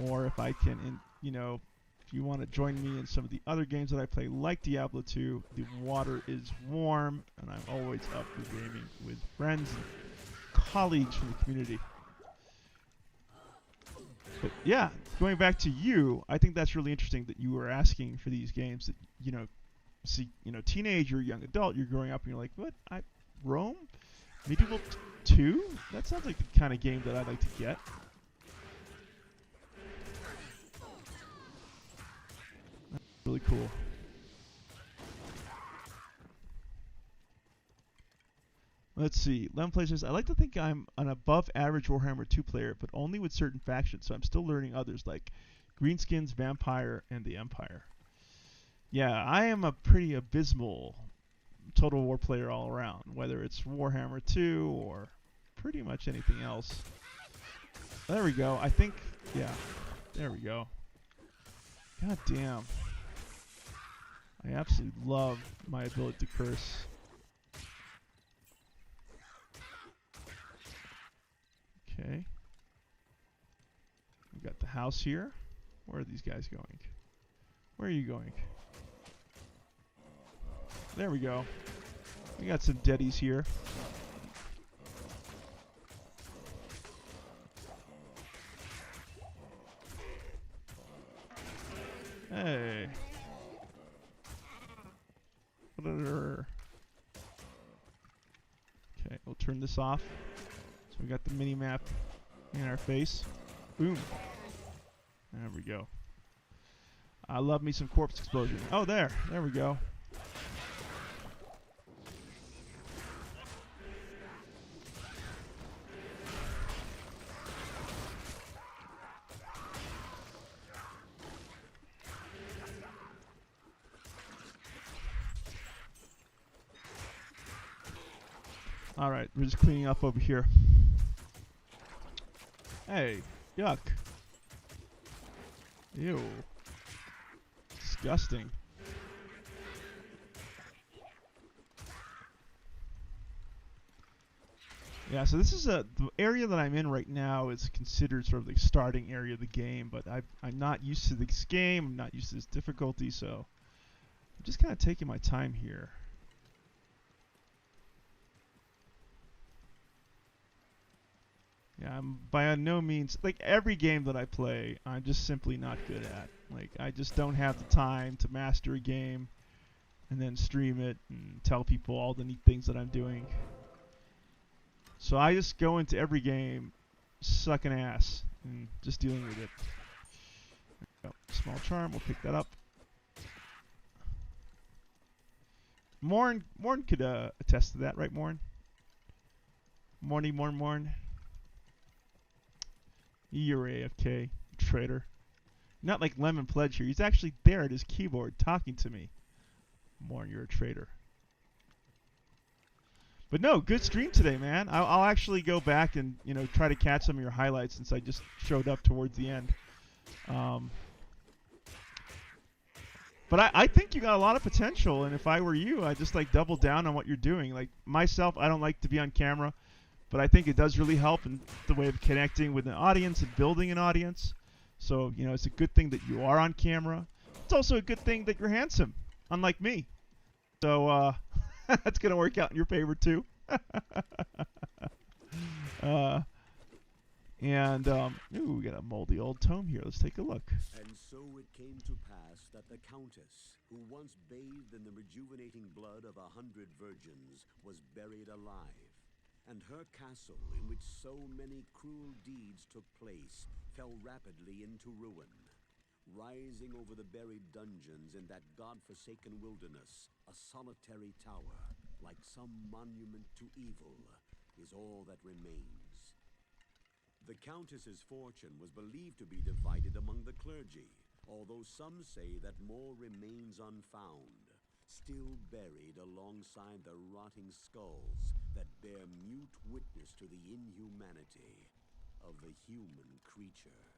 or if I can, if you want to join me in some of the other games that I play, like Diablo 2, the water is warm, and I'm always up for gaming with friends and colleagues from the community. But yeah, going back to you, I think that's really interesting that you were asking for these games that, see, teenage or young adult, you're growing up and you're like, what? Rome? Medieval 2? That sounds like the kind of game that I'd like to get. That's really cool. Let's see. Lemon Play says, I like to think I'm an above average Warhammer 2 player, but only with certain factions, so I'm still learning others like Greenskins, Vampire, and the Empire. Yeah, I am a pretty abysmal Total War player all around, whether it's Warhammer 2 or pretty much anything else. There we go. I think, yeah, there we go. God damn. I absolutely love my ability to curse. Okay. We've got the house here. Where are these guys going? Where are you going? There we go. We got some deadies here. Hey. Okay, we'll turn this off. So we got the mini map in our face. Boom. There we go. I love me some corpse explosion. Oh, there we go. Alright, we're just cleaning up over here. Hey, yuck. Ew. Disgusting. Yeah, so this is the area that I'm in right now is considered sort of the starting area of the game, but I'm not used to this game, I'm not used to this difficulty, so I'm just kind of taking my time here. Yeah, I'm by no means, like every game that I play, I'm just simply not good at. Like, I just don't have the time to master a game and then stream it and tell people all the neat things that I'm doing. So I just go into every game sucking ass and just dealing with it. There we go. Small charm, we'll pick that up. Morn could attest to that, right, Morn? Morn. You're AFK, traitor. Not like Lemon Pledge here. He's actually there at his keyboard talking to me. Morn, you're a traitor. But no, good stream today, man. I'll actually go back and try to catch some of your highlights since I just showed up towards the end. But I think you got a lot of potential, and if I were you, I'd just like double down on what you're doing. Like myself, I don't like to be on camera, but I think it does really help in the way of connecting with an audience and building an audience. So, you know, it's a good thing that you are on camera. It's also a good thing that you're handsome, unlike me. So that's going to work out in your favor too. Ooh, we got a moldy old tome here. Let's take a look. And so it came to pass that the Countess, who once bathed in the rejuvenating blood of 100 virgins, was buried alive. And her castle, in which so many cruel deeds took place, fell rapidly into ruin. Rising over the buried dungeons in that god-forsaken wilderness, a solitary tower, like some monument to evil, is all that remains. The Countess's fortune was believed to be divided among the clergy, although some say that more remains unfound, still buried alongside the rotting skulls that bear mute witness to the inhumanity of the human creature.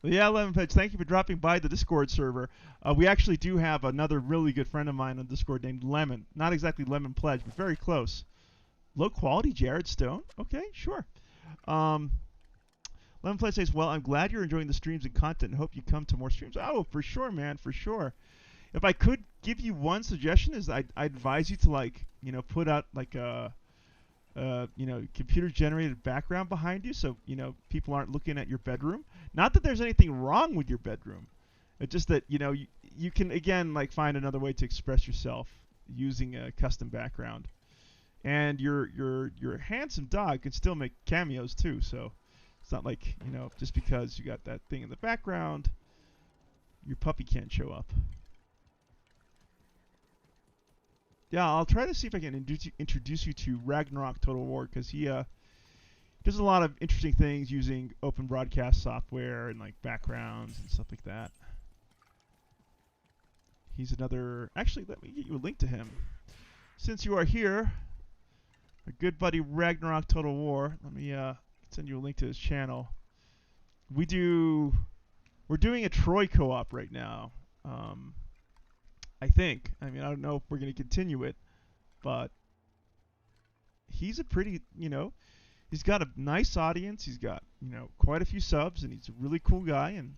Yeah, Lemon Pledge, thank you for dropping by the Discord server. We actually do have another really good friend of mine on Discord named Lemon. Not exactly Lemon Pledge, but very close. Low quality Jared Stone? Okay, sure. Lemon Pledge says, well, I'm glad you're enjoying the streams and content and hope you come to more streams. Oh, for sure, man, for sure. If I could give you one suggestion is I'd advise you to, like, you know, put out, like, a... you know, computer-generated background behind you, so you know people aren't looking at your bedroom. Not that there's anything wrong with your bedroom, it's just that you know you can again like find another way to express yourself using a custom background. And your handsome dog can still make cameos too. So it's not like you know just because you got that thing in the background, your puppy can't show up. Yeah, I'll try to see if I can introduce you to Ragnarok Total War, because he does a lot of interesting things using open broadcast software and like backgrounds and stuff like that. He's another... Actually, let me get you a link to him. Since you are here, our good buddy Ragnarok Total War, let me send you a link to his channel. We're doing a Troy co-op right now. I think. I mean, I don't know if we're going to continue it, but he's a pretty, you know, he's got a nice audience. He's got, you know, quite a few subs, and he's a really cool guy. And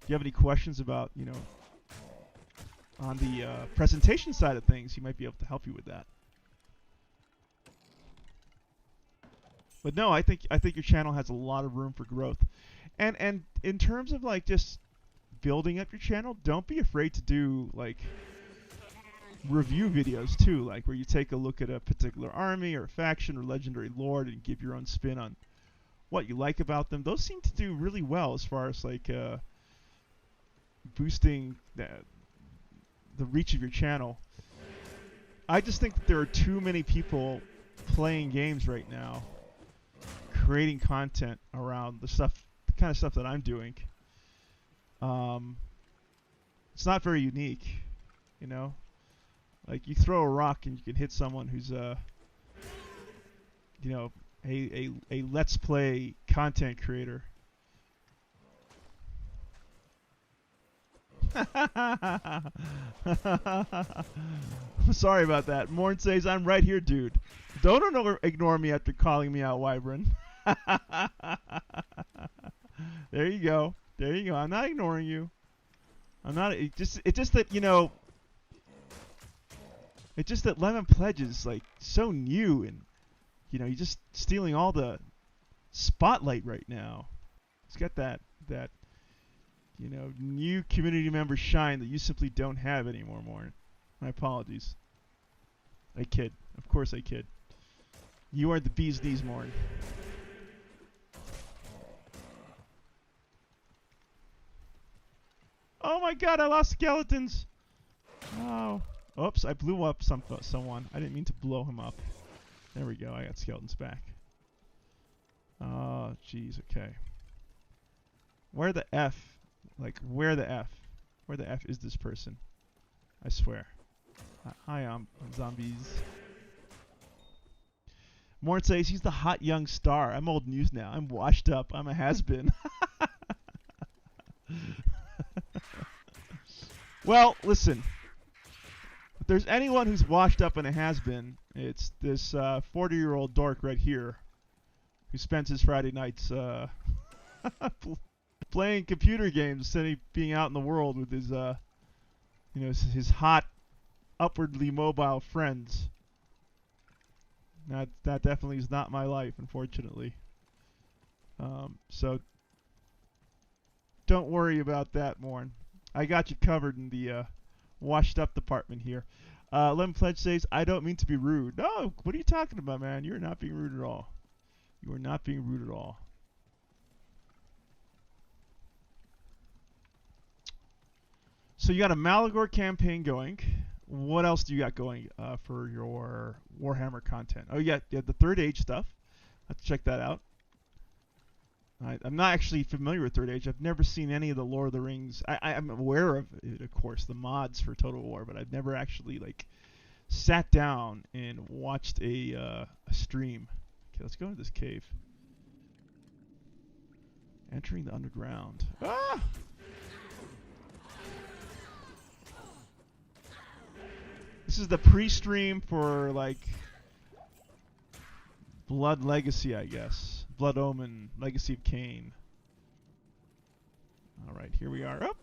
if you have any questions about, you know, on the presentation side of things, he might be able to help you with that. But no, I think your channel has a lot of room for growth. And in terms of like just building up your channel, don't be afraid to do like review videos too, like where you take a look at a particular army or faction or legendary lord and give your own spin on what you like about them. Those seem to do really well as far as like boosting the reach of your channel. I just think that there are too many people playing games right now, creating content around the kind of stuff that I'm doing. It's not very unique, you know. Like you throw a rock and you can hit someone who's you know, a let's play content creator. Sorry about that. Morn says, I'm right here, dude. Don't ignore me after calling me out, Wyvern. There you go. There you go. I'm not ignoring you. I'm not. It's just that, you know, it's just that Lemon Pledge is like so new, and you know, he's just stealing all the spotlight right now. He's got that you know, new community member shine that you simply don't have anymore, Morn. My apologies. I kid. Of course I kid. You are the bee's knees, Morn. Oh my god, I lost skeletons! Oh. Oops, I blew up someone. I didn't mean to blow him up. There we go, I got skeletons back. Oh, jeez, okay. Where the F? Like, where the F? Where the F is this person? I swear. Hi, zombies. Morn says he's the hot young star. I'm old news now. I'm washed up. I'm a has-been. Well, listen. If there's anyone who's washed up and a has-been, it's this 40-year-old dork right here who spends his Friday nights playing computer games instead of being out in the world with his, his hot, upwardly mobile friends. That definitely is not my life, unfortunately. So don't worry about that, Morn. I got you covered in the washed up department here. Lemon Pledge says, I don't mean to be rude. No, what are you talking about, man? You're not being rude at all. You are not being rude at all. So you got a Malagor campaign going. What else do you got going for your Warhammer content? Oh, yeah, the Third Age stuff. Let's check that out. I'm not actually familiar with Third Age. I've never seen any of the Lord of the Rings. I'm aware of it, of course, the mods for Total War, but I've never actually sat down and watched a stream. Okay, let's go into this cave. Entering the underground. Ah! This is the pre-stream for Blood Legacy, I guess. Blood Omen, Legacy of Kain. Alright, here we are. Up!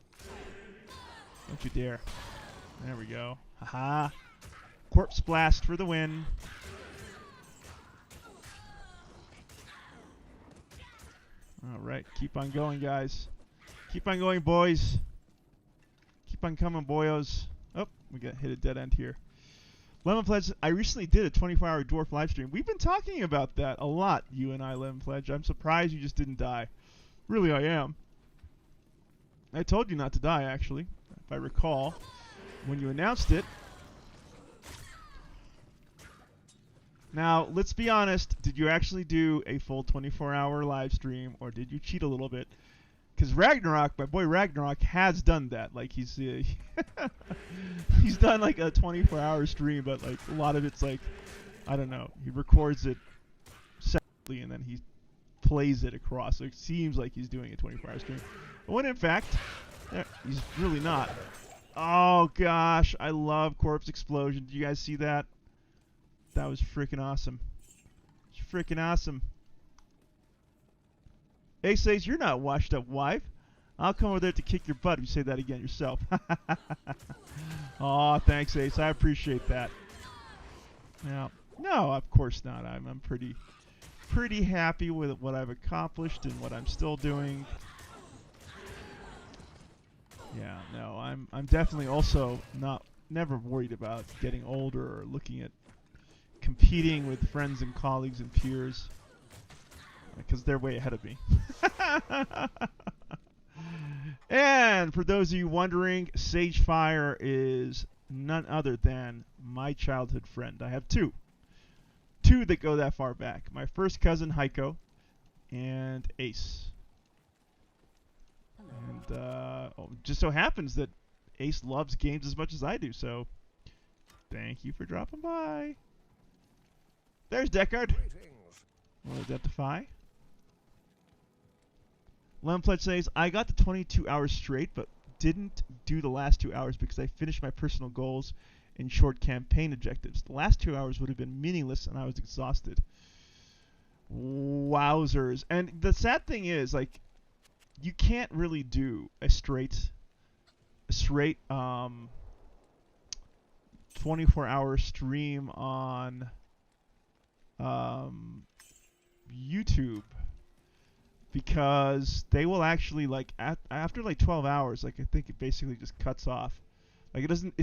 Don't you dare. There we go. Haha. Corpse Blast for the win. Alright, keep on going, guys. Keep on going, boys. Keep on coming, boyos. Oh, we got hit a dead end here. Lemon Pledge, I recently did a 24-hour dwarf live stream. We've been talking about that a lot, you and I, Lemon Pledge. I'm surprised you just didn't die. Really, I am. I told you not to die, actually, if I recall, when you announced it. Now, let's be honest. Did you actually do a full 24-hour live stream, or did you cheat a little bit? Because Ragnarok, my boy Ragnarok, has done that. He's he's done a 24-hour stream, but a lot of it's I don't know. He records it separately and then he plays it across. So it seems like he's doing a 24-hour stream, but when in fact, he's really not. Oh gosh, I love Corpse Explosion. Did you guys see that? That was freaking awesome. It's freaking awesome. Ace says, you're not washed up, wife. I'll come over there to kick your butt if you say that again yourself. Aw, thanks, Ace. I appreciate that. Now, no, of course not. I'm pretty happy with what I've accomplished and what I'm still doing. Yeah, no, I'm definitely also never worried about getting older or looking at competing with friends and colleagues and peers. Because they're way ahead of me. And for those of you wondering, Sagefire is none other than my childhood friend. I have two that go that far back. My first cousin, Heiko, and Ace. And just so happens that Ace loves games as much as I do, so thank you for dropping by. There's Deckard. We'll identify. Lempledge says, I got the 22 hours straight, but didn't do the last 2 hours because I finished my personal goals and short campaign objectives. The last 2 hours would have been meaningless, and I was exhausted. Wowzers. And the sad thing is, you can't really do a straight 24-hour stream on YouTube, because they will actually after 12 hours, I think it basically just cuts off. It doesn't.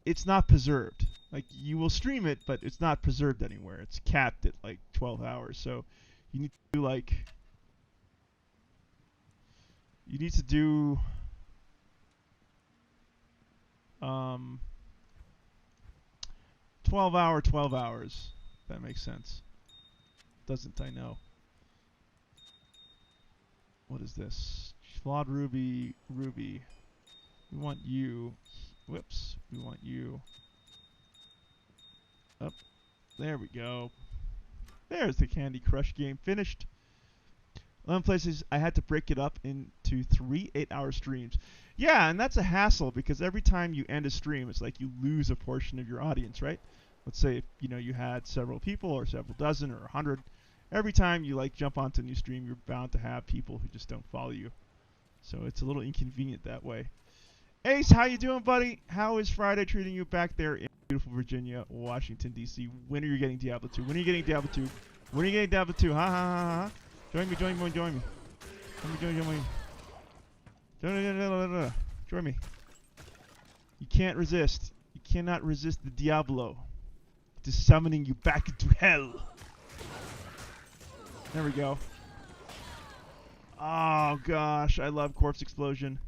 It's not preserved. You will stream it, but it's not preserved anywhere. It's capped at 12 hours. So you need to do 12 hours. If that makes sense. Doesn't, I know. What is this? Flawed Ruby. We want you. Whoops. We want you up. There we go. There's the Candy Crush game finished. 11 places. I had to break it up into 3 8-hour streams. Yeah, and that's a hassle because every time you end a stream, it's like you lose a portion of your audience, right? Let's say if, you had several people or several dozen or 100. Every time you jump onto a new stream, you're bound to have people who just don't follow you. So it's a little inconvenient that way. Ace, how you doing, buddy? How is Friday treating you back there in beautiful Virginia, Washington, D.C.? When are you getting Diablo 2? When are you getting Diablo 2? When are you getting Diablo 2? Ha ha ha ha. Join me. Join me. Join me. You can't resist. You cannot resist the Diablo. It is summoning you back into hell. There we go. Oh gosh, I love Corpse Explosion.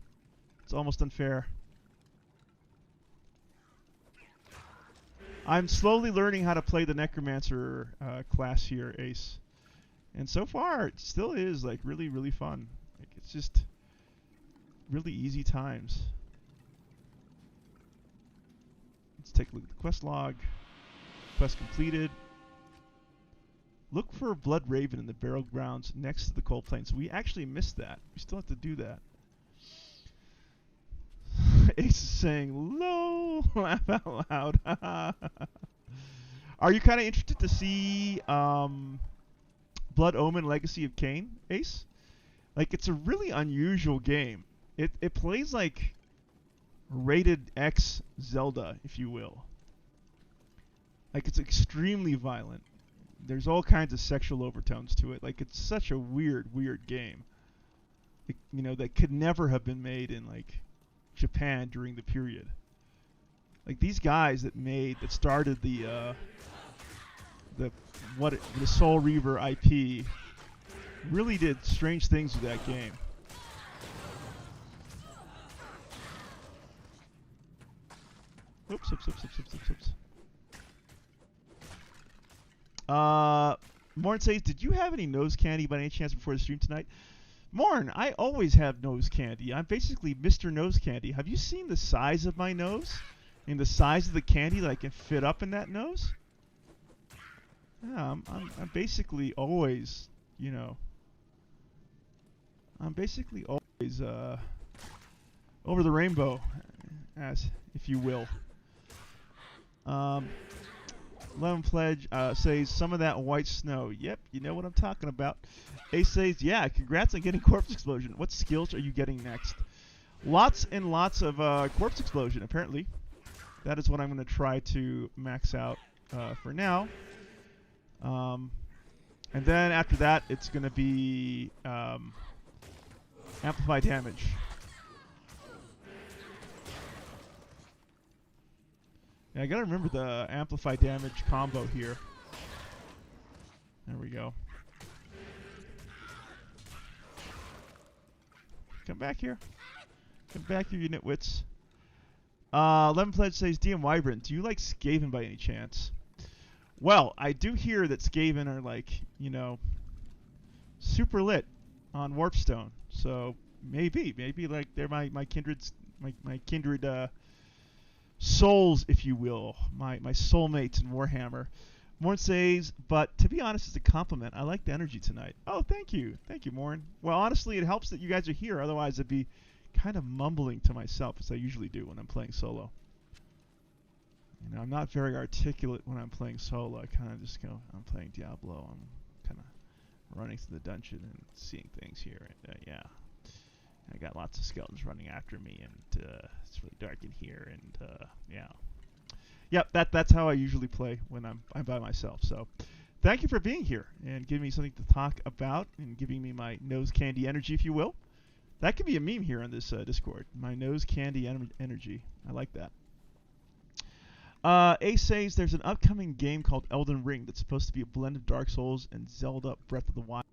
It's almost unfair. I'm slowly learning how to play the Necromancer class here, Ace. And so far, it still is really, really fun. It's just really easy times. Let's take a look at the quest log. Quest completed. Look for Blood Raven in the burial grounds next to the cold plains. We actually missed that. We still have to do that. Ace is saying, "Lol," laugh out loud. Are you kind of interested to see Blood Omen Legacy of Kain, Ace? It's a really unusual game. It plays like rated X Zelda, if you will. It's extremely violent. There's all kinds of sexual overtones to it. It's such a weird game. That could never have been made in Japan during the period. These guys that started the Soul Reaver IP really did strange things with that game. Oops. Morn says, did you have any nose candy by any chance before the stream tonight? Morn, I always have nose candy. I'm basically Mr. Nose Candy. Have you seen the size of my nose? And the size of the candy that I can fit up in that nose? Yeah, I'm basically always, I'm basically always over the rainbow, as if you will. Lemon Pledge says, some of that white snow. Yep, you know what I'm talking about. Ace says, yeah, congrats on getting Corpse Explosion. What skills are you getting next? Lots and lots of Corpse Explosion, apparently. That is what I'm going to try to max out for now. And then after that, it's going to be Amplify Damage. Yeah, I gotta remember the Amplify Damage combo here. There we go. Come back here. Come back here, you nitwits. Lemon Pledge says, DM Wyvern, do you like Skaven by any chance? Well, I do hear that Skaven are super lit on Warpstone. So maybe they're my kindred souls, if you will, my soulmates in Warhammer. Morn says, but to be honest, it's a compliment. I like the energy tonight. Oh, thank you, Morn. Well, honestly, it helps that you guys are here. Otherwise, I'd be kind of mumbling to myself, as I usually do when I'm playing solo. I'm not very articulate when I'm playing solo. I kind of just go, I'm playing Diablo. I'm kind of running through the dungeon and seeing things here. And yeah, I got lots of skeletons running after me, and it's really dark in here. And yeah. Yep, that's how I usually play when I'm by myself. So thank you for being here and giving me something to talk about and giving me my nose candy energy, if you will. That could be a meme here on this Discord. My nose candy energy. I like that. Ace says there's an upcoming game called Elden Ring that's supposed to be a blend of Dark Souls and Zelda Breath of the Wild.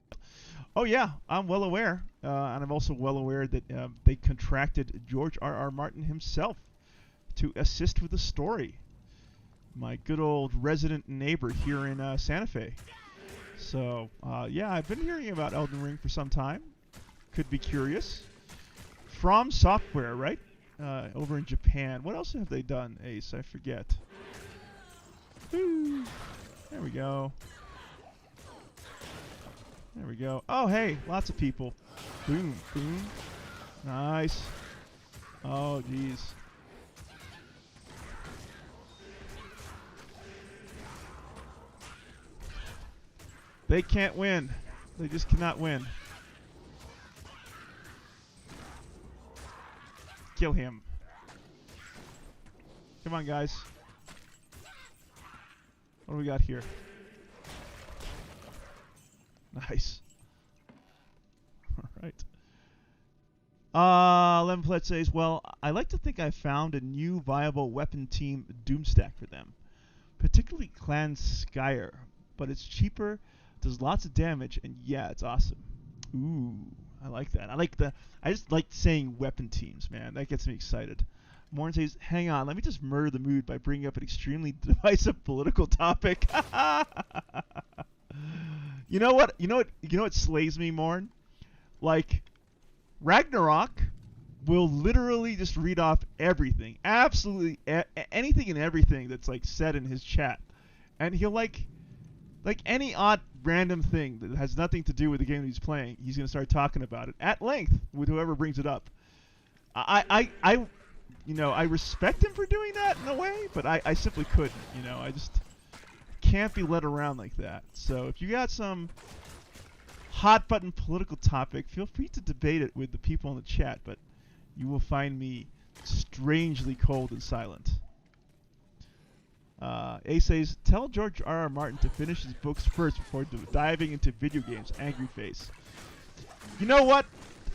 Oh yeah, I'm well aware. And I'm also well aware that they contracted George R.R. Martin himself to assist with the story. My good old resident neighbor here in Santa Fe. So, yeah, I've been hearing about Elden Ring for some time. Could be curious. From Software, right? over in Japan. What else have they done, Ace? I forget. Woo. There we go. There we go. Oh, hey, lots of people. Boom, boom. Nice. Oh, jeez. They can't win. They just cannot win. Kill him. Come on, guys. What do we got here? Nice. Alright. Lemon Pledge says, well, I like to think I found a new viable weapon team Doomstack for them. Particularly Clan Skyer. But it's cheaper, does lots of damage, and yeah, it's awesome. Ooh, I like that. I just like saying weapon teams, man. That gets me excited. Morn says, hang on, let me just murder the mood by bringing up an extremely divisive political topic. You know what slays me, Morn? Like, Ragnarok will literally just read off everything. Absolutely anything and everything that's like said in his chat. And he'll like any odd random thing that has nothing to do with the game that he's playing, he's going to start talking about it at length with whoever brings it up. I respect him for doing that in a way, but I simply couldn't. I just can't be led around like that. So if you got some hot button political topic, feel free to debate it with the people in the chat, but you will find me strangely cold and silent. A says, tell George R.R. Martin to finish his books first before diving into video games, angry face. You know what?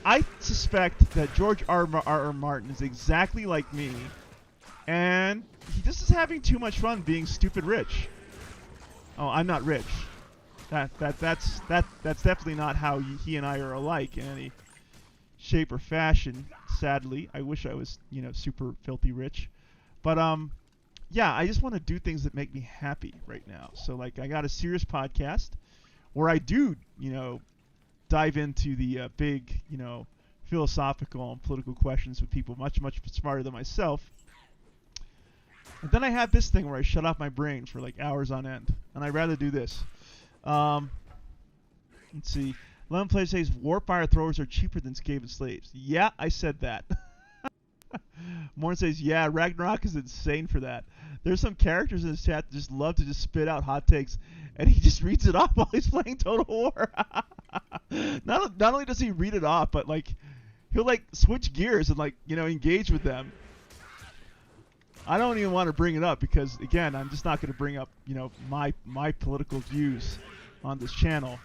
I suspect that George R.R. Martin is exactly like me, and he just is having too much fun being stupid rich. Oh, I'm not rich. That's definitely not how he and I are alike in any shape or fashion. Sadly, I wish I was, super filthy rich, but yeah, I just want to do things that make me happy right now. So, like, I got a serious podcast where I do, dive into the big, philosophical and political questions with people much, much smarter than myself. And then I have this thing where I shut off my brain for, like, hours on end. And I'd rather do this. Let's see. Lemon Play says, Warfire throwers are cheaper than Skaven slaves. Yeah, I said that. Morn says, yeah, Ragnarok is insane for that. There's some characters in his chat that just love to just spit out hot takes, and he just reads it off while he's playing Total War. Not only does he read it off, but like he'll like switch gears and like engage with them. I don't even want to bring it up because again, I'm just not going to bring up my political views on this channel.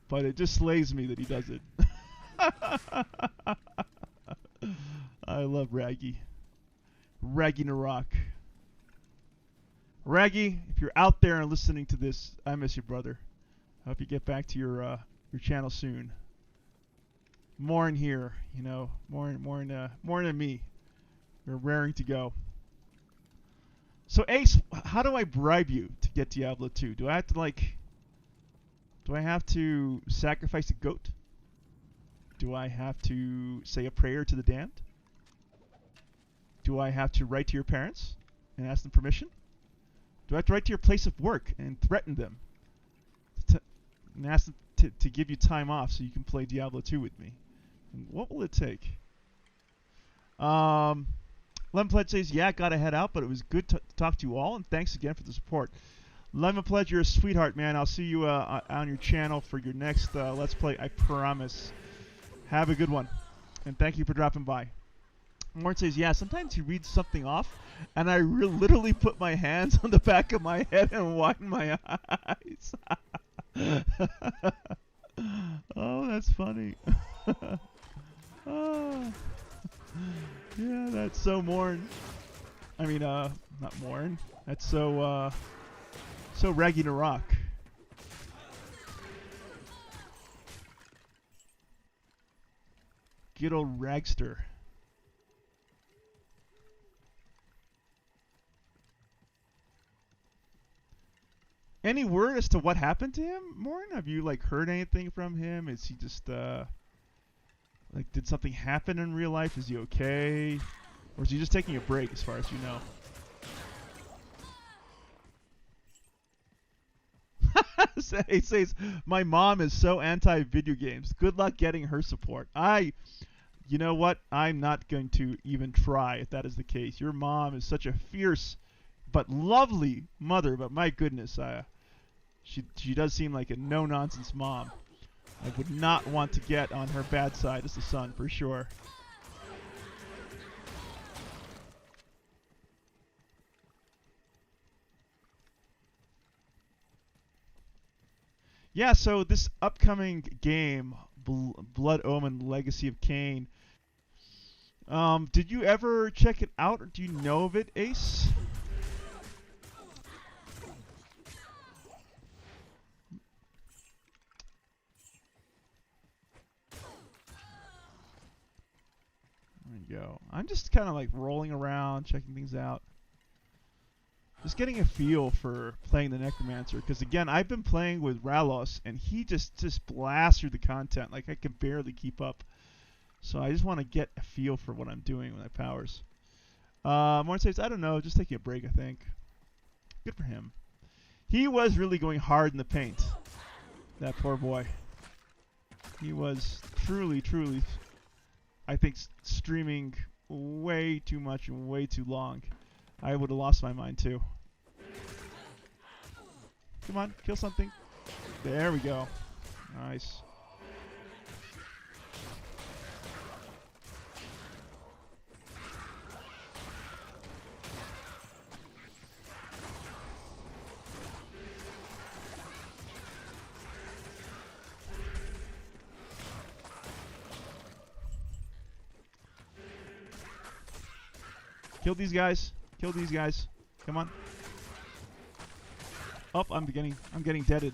But it just slays me that he does it. I love Raggy. Raggy Narok. Raggy, if you're out there and listening to this, I miss you, brother. I hope you get back to your channel soon. More in here, more than me. We're raring to go. So Ace, how do I bribe you to get Diablo 2? Do I have to sacrifice a goat? Do I have to say a prayer to the damned? Do I have to write to your parents and ask them permission? Do I have to write to your place of work and threaten them and ask them to give you time off so you can play Diablo 2 with me? And what will it take? Lemon Pledge says, yeah, gotta head out, but it was good to talk to you all, and thanks again for the support. Lemon Pledge, you're a sweetheart, man. I'll see you on your channel for your next Let's Play, I promise. Have a good one, and thank you for dropping by. Mort says, yeah, sometimes he reads something off, and I literally put my hands on the back of my head and widen my eyes. Oh, that's funny. Oh. Yeah, that's so Morn. I mean, not Morn. That's so Raggy Narok. Good old Ragster. Any word as to what happened to him, Morn? Have you like heard anything from him? Is he just like did something happen in real life? Is he okay? Or is he just taking a break as far as you know? It says, my mom is so anti-video games. Good luck getting her support. You know what? I'm not going to even try if that is the case. Your mom is such a fierce but lovely mother, but my goodness, she does seem like a no-nonsense mom. I would not want to get on her bad side as a son, for sure. Yeah, so this upcoming game, Blood Omen Legacy of Kain, did you ever check it out, or do you know of it, Ace? There you go. I'm just kind of like rolling around, checking things out. Just getting a feel for playing the Necromancer, because again, I've been playing with Ralos, and he just blasts through the content. Like, I can barely keep up. So I just want to get a feel for what I'm doing with my powers. Morton says, I don't know, just taking a break, I think. Good for him. He was really going hard in the paint. That poor boy. He was truly, I think, streaming way too much and way too long. I would have lost my mind too. Come on, kill something. There we go. Nice. Kill these guys. Kill these guys. Come on. Oh, I'm getting deaded.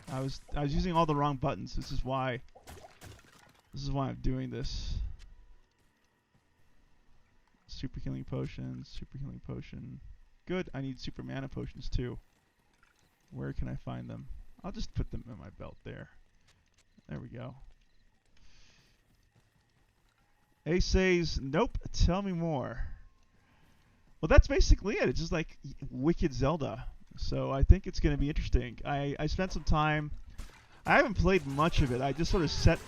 I was using all the wrong buttons. This is why I'm doing this. Super healing potions, super healing potion. Good. I need super mana potions too. Where can I find them? I'll just put them in my belt there. There we go. Ace says, nope, tell me more. Well, that's basically it. It's just like Wicked Zelda. So I think it's going to be interesting. I spent some time. I haven't played much of it. I just sort of set.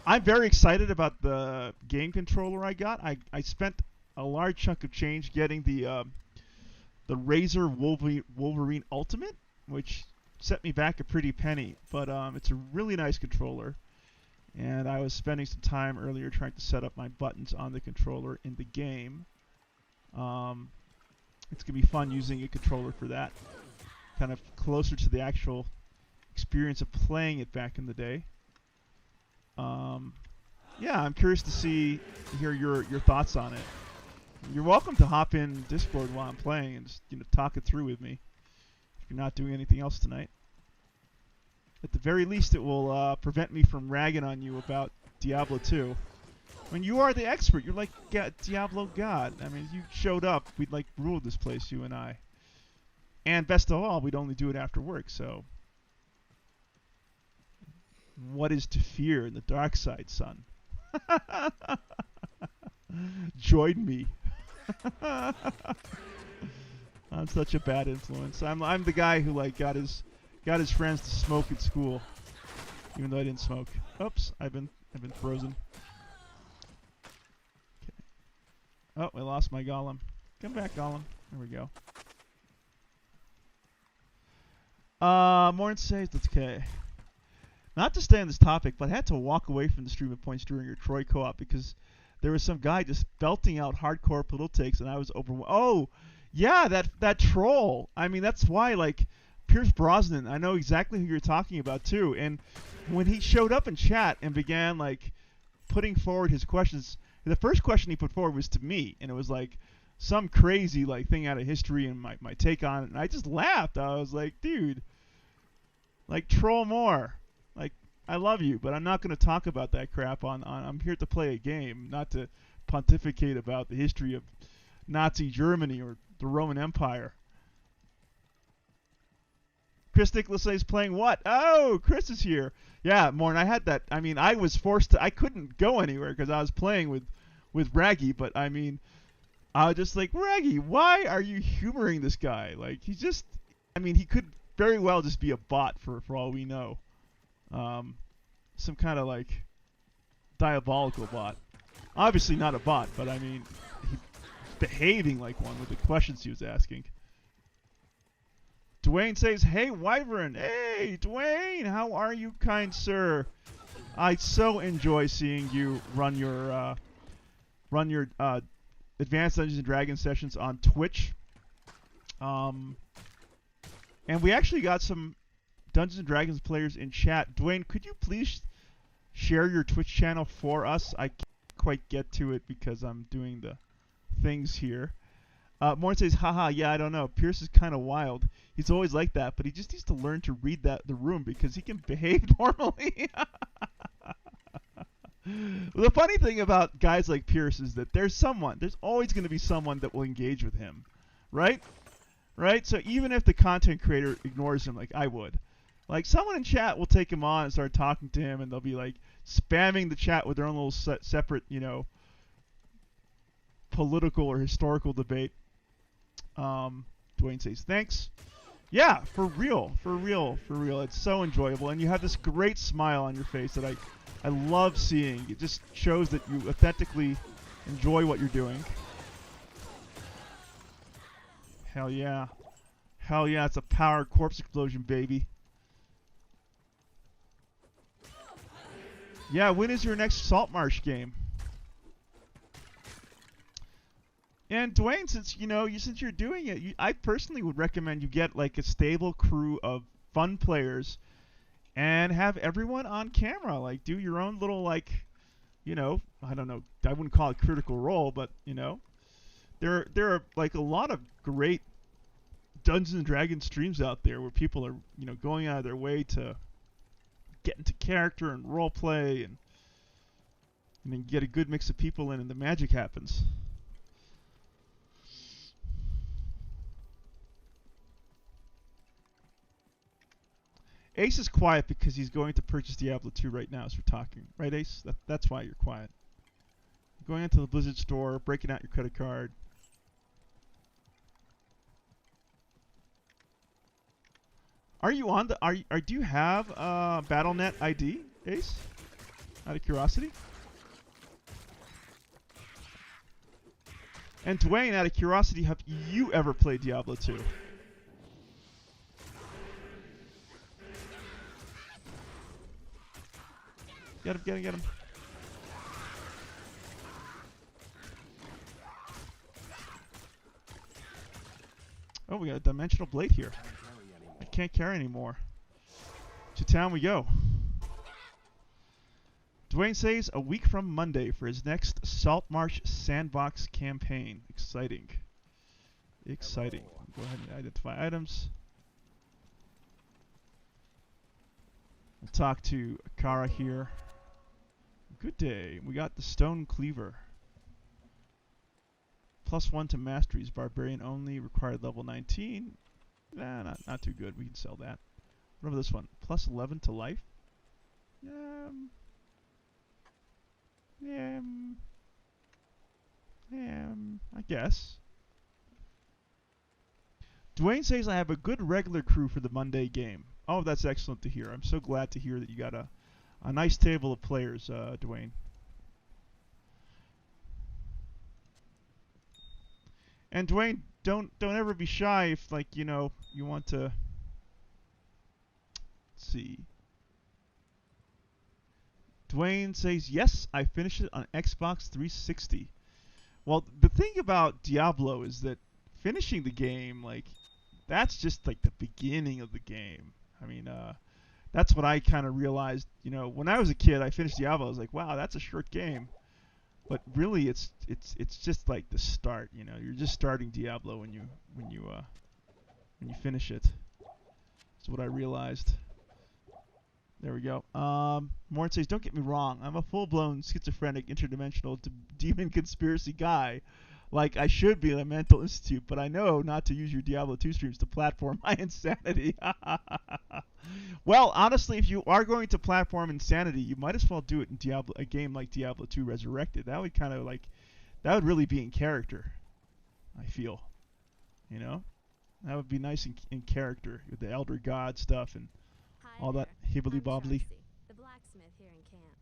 I'm very excited about the game controller I got. I spent a large chunk of change getting the Razor Wolverine Ultimate, which set me back a pretty penny. But it's a really nice controller. And I was spending some time earlier trying to set up my buttons on the controller in the game. It's going to be fun using a controller for that. Kind of closer to the actual experience of playing it back in the day. Yeah, I'm curious to hear your thoughts on it. You're welcome to hop in Discord while I'm playing and just talk it through with me. If you're not doing anything else tonight. At the very least, it will prevent me from ragging on you about Diablo 2. When you are the expert, you're like Diablo God. I mean, if you showed up, we'd like rule this place, you and I. And best of all, we'd only do it after work, so. What is to fear in the dark side, son? Join me. I'm such a bad influence. I'm the guy who like got his friends to smoke at school, even though I didn't smoke. Oops, I've been frozen. Okay. Oh, I lost my golem. Come back, golem. There we go. Morn says that's okay. Not to stay on this topic, but I had to walk away from the stream at points during your Troy co-op because there was some guy just belting out hardcore political takes, and I was overwhelmed. Oh, yeah, that troll. I mean, that's why, like, Pierce Brosnan, I know exactly who you're talking about, too. And when he showed up in chat and began, like, putting forward his questions, the first question he put forward was to me, and it was, like, some crazy, like, thing out of history and my take on it. And I just laughed. I was like, dude, like, troll more. Like, I love you, but I'm not going to talk about that crap I'm here to play a game, not to pontificate about the history of Nazi Germany or the Roman Empire. Chris Nicholas is playing what? Oh, Chris is here. Yeah, Morn, I had that. I mean, I was forced to. I couldn't go anywhere because I was playing with Raggy. But I mean, I was just like, Raggy, why are you humoring this guy? Like, he's just. I mean, he could very well just be a bot for all we know. Some kind of like diabolical bot. Obviously not a bot, but I mean, he's behaving like one with the questions he was asking. Dwayne says, "Hey, Wyvern. Hey, Dwayne. How are you, kind sir? I so enjoy seeing you run your Advanced Dungeons and Dragons sessions on Twitch. And we actually got some Dungeons and Dragons players in chat. Dwayne, could you please share your Twitch channel for us? I can't quite get to it because I'm doing the things here." Morn says, "Haha, yeah, I don't know. Pierce is kind of wild. He's always like that, but he just needs to learn to read the room because he can behave normally." The funny thing about guys like Pierce is that there's always going to be someone that will engage with him, right? Right? So even if the content creator ignores him, like I would, like someone in chat will take him on and start talking to him, and they'll be like spamming the chat with their own little separate, political or historical debate. Dwayne says, "Thanks." Yeah, for real. It's so enjoyable, and you have this great smile on your face that I love seeing. It just shows that you authentically enjoy what you're doing. Hell yeah. It's a power corpse explosion, baby. Yeah, when is your next Saltmarsh game? And Dwayne, since you're doing it, I personally would recommend you get like a stable crew of fun players and have everyone on camera. Like, do your own little, like, I don't know, I wouldn't call it Critical Role, but there are like a lot of great Dungeons and Dragons streams out there where people are going out of their way to get into character and role play, and then get a good mix of people in, and the magic happens. Ace is quiet because he's going to purchase Diablo II right now as we're talking. Right, Ace? That's why you're quiet. Going into the Blizzard store, breaking out your credit card. Are you on the... do you have Battle.net ID, Ace? Out of curiosity? And Dwayne, out of curiosity, have you ever played Diablo 2? Get him. Oh, we got a dimensional blade here. I can't carry anymore. To town we go. Dwayne says a week from Monday for his next Saltmarsh Sandbox campaign. Exciting. Go ahead and identify items. We'll talk to Akara here. Good day. We got the Stone Cleaver. +1 to masteries. Barbarian only. Required level 19. Nah, not too good. We can sell that. What about this one? +11 to life. I guess. Dwayne says I have a good regular crew for the Monday game. Oh, that's excellent to hear. I'm so glad to hear that you got a nice table of players, Dwayne. And Dwayne, don't ever be shy if, like, you want to... Let's see. Dwayne says, yes, I finished it on Xbox 360. Well, the thing about Diablo is that finishing the game, like, that's just, like, the beginning of the game. I mean, that's what I kind of realized. When I was a kid, I finished Diablo. I was like, wow, that's a short game. But really, it's just like the start. You're just starting Diablo when you finish it. That's what I realized. There we go. Morn says, don't get me wrong. I'm a full-blown schizophrenic, interdimensional demon conspiracy guy. like I should be in a mental institute, but I know not to use your Diablo 2 streams to platform my insanity. Well, honestly, if you are going to platform insanity, you might as well do it in a game like Diablo 2 Resurrected. That would kind of like, that would really be in character, I feel. You know? That would be nice in character with the Elder God stuff and all that hibbly-bobbly. The blacksmith here in camp.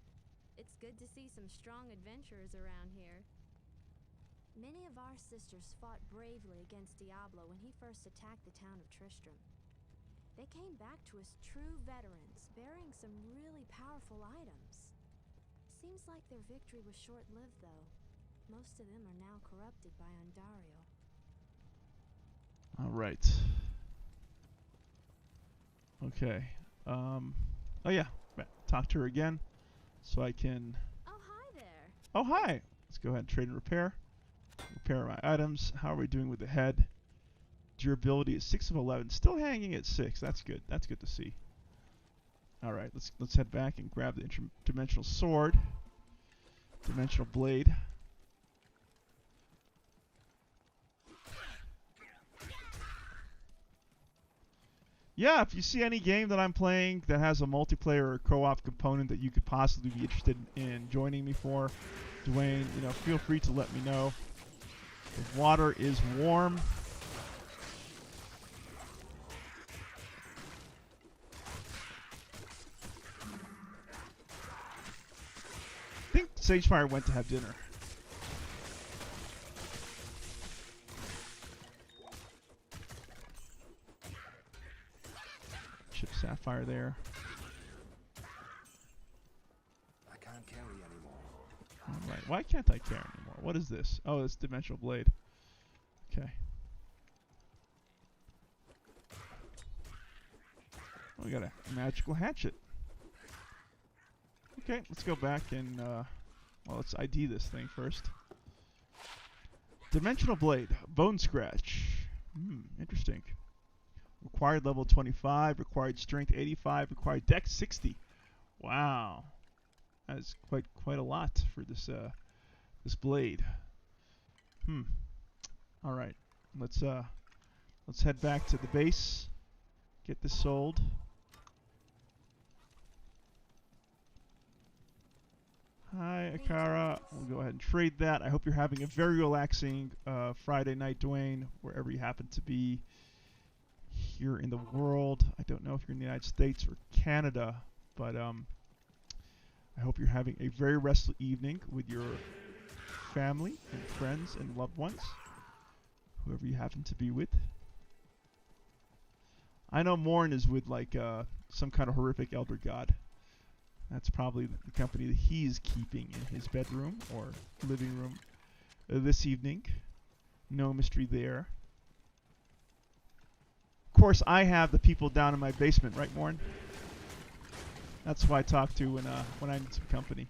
It's good to see some strong adventurers around here. Many of our sisters fought bravely against Diablo when he first attacked the town of Tristram. They came back to us true veterans, bearing some really powerful items. Seems like their victory was short-lived, though. Most of them are now corrupted by Undario. All right. Okay. Oh yeah. Talk to her again, so I can. Oh, hi there. Oh, hi. Let's go ahead and trade and repair. Repair my items. How are we doing with the head? Durability is 6 of 11. Still hanging at 6. That's good. That's good to see. All right. Let's head back and grab the interdimensional sword. Dimensional blade. Yeah, if you see any game that I'm playing that has a multiplayer or co-op component that you could possibly be interested in joining me for, Dwayne, you know, feel free to let me know. The water is warm. I think Sagefire went to have dinner. Chip Sapphire there. I can't carry anymore. Alright, why can't I carry anymore? What is this? Oh, it's Dimensional Blade. Okay. Oh, we got a magical hatchet. Okay, let's go back and, well, let's ID this thing first. Dimensional Blade, Bone Scratch. Interesting. Required level 25, required strength 85, required dex 60. Wow, that is quite a lot for this this blade. All right, let's head back to the base. Get this sold. Hi, Akara. We'll go ahead and trade that. I hope you're having a very relaxing Friday night, Dwayne, wherever you happen to be here in the world. I don't know if you're in the United States or Canada, but I hope you're having a very restful evening with your family and friends and loved ones, whoever you happen to be with. I know Morn is with like some kind of horrific elder god. That's probably the company that he's keeping in his bedroom or living room this evening. No mystery there. Of course, I have the people down in my basement, right, Morn? That's who I talk to when I need some company.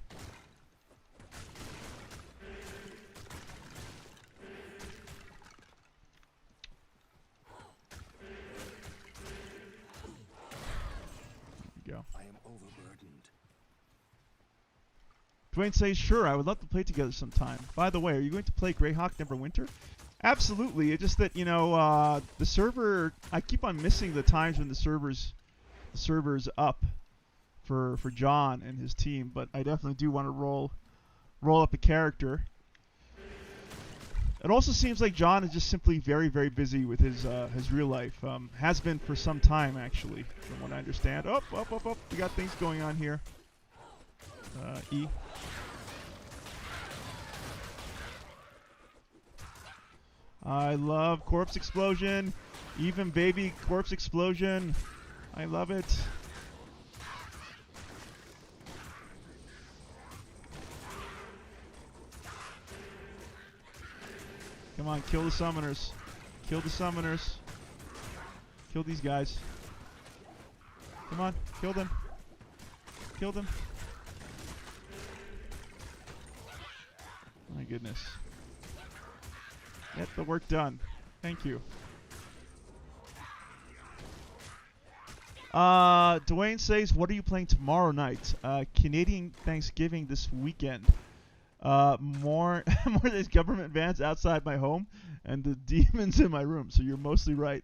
There we go. I am overburdened. Dwayne says, sure, I would love to play together sometime. By the way, are you going to play Greyhawk Neverwinter? Absolutely. It's just that, you know, the server, I keep on missing the times when the server's up for John and his team, but I definitely do want to roll up a character. It also seems like John is just simply very, very busy with his real life. Has been for some time, actually, from what I understand. Up. We got things going on here. E. I love Corpse Explosion. Even baby Corpse Explosion. I love it. Come on, kill the summoners. Kill the summoners. Kill these guys. Come on, kill them. Kill them. My goodness. Get the work done. Thank you. Dwayne says, what are you playing tomorrow night? Canadian Thanksgiving this weekend. More more there's government vans outside my home and the demons in my room. So you're mostly right.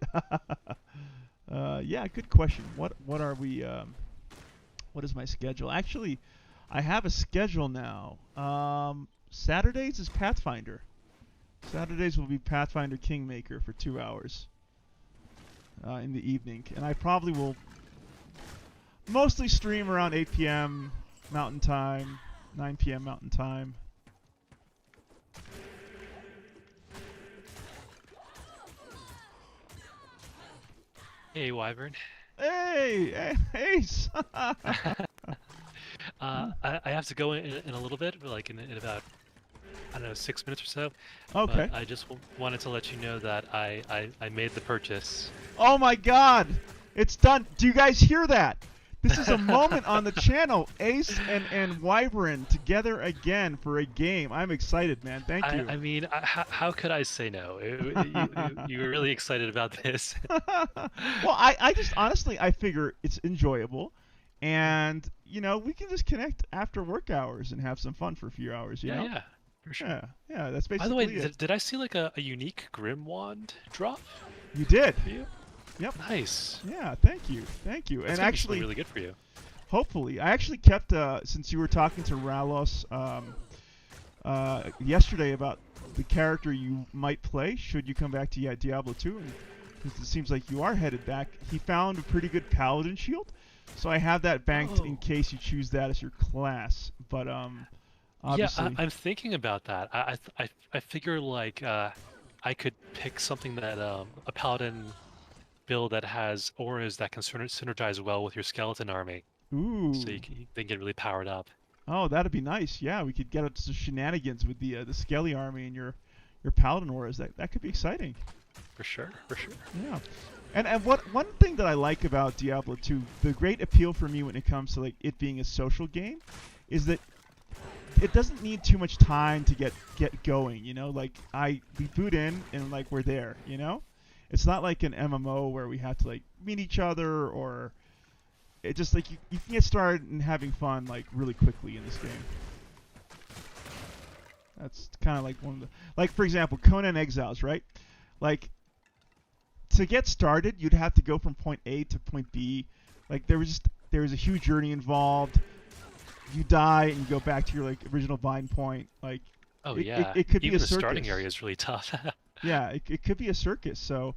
Yeah, good question. What are we? What is my schedule? Actually, I have a schedule now. Saturdays is Pathfinder. Saturdays will be Pathfinder Kingmaker for 2 hours in the evening, and I probably will mostly stream around 8 p.m. Mountain Time, 9 p.m. Mountain Time. Hey, Wyvern. Hey, Ace. I have to go in a little bit, like in about, I don't know, 6 minutes or so. Okay. But I just wanted to let you know that I made the purchase. Oh my God, it's done. Do you guys hear that? This is a moment on the channel. Ace and Wyvern together again for a game. I'm excited, man. Thank you. I mean, how could I say no? You were really excited about this. Well, I just honestly, I figure it's enjoyable. And, you know, we can just connect after work hours and have some fun for a few hours, you know? Yeah, for sure. Yeah, that's basically By the way, it. did I see like a unique Grim Wand drop? You did. For you? Yep. Nice. Yeah, thank you. Thank you. That's and gonna be actually, really good for you. hopefully, I actually kept, since you were talking to Ralos yesterday about the character you might play, should you come back to Diablo 2, and because it seems like you are headed back, he found a pretty good Paladin shield. So I have that banked in case you choose that as your class. But obviously, yeah, I'm thinking about that. I figure like I could pick something that a paladin build that has auras that can synergize well with your skeleton army. Ooh. So they get really powered up. Oh, that'd be nice. Yeah, we could get up to some shenanigans with the Skelly army and your paladin auras. That could be exciting. For sure. Yeah. And one thing that I like about Diablo 2, the great appeal for me when it comes to like it being a social game, is that it doesn't need too much time to get going. You know, like we boot in and like we're there. You know, it's not like an MMO where we have to like meet each other, or it just like you can get started and having fun like really quickly in this game. That's kind of like one of the, like for example, Conan Exiles, right? Like, to get started, you'd have to go from point A to point B. Like there was a huge journey involved. You die and you go back to your like original bind point. Like, it could be a circus. The starting area is really tough. Yeah, it could be a circus. So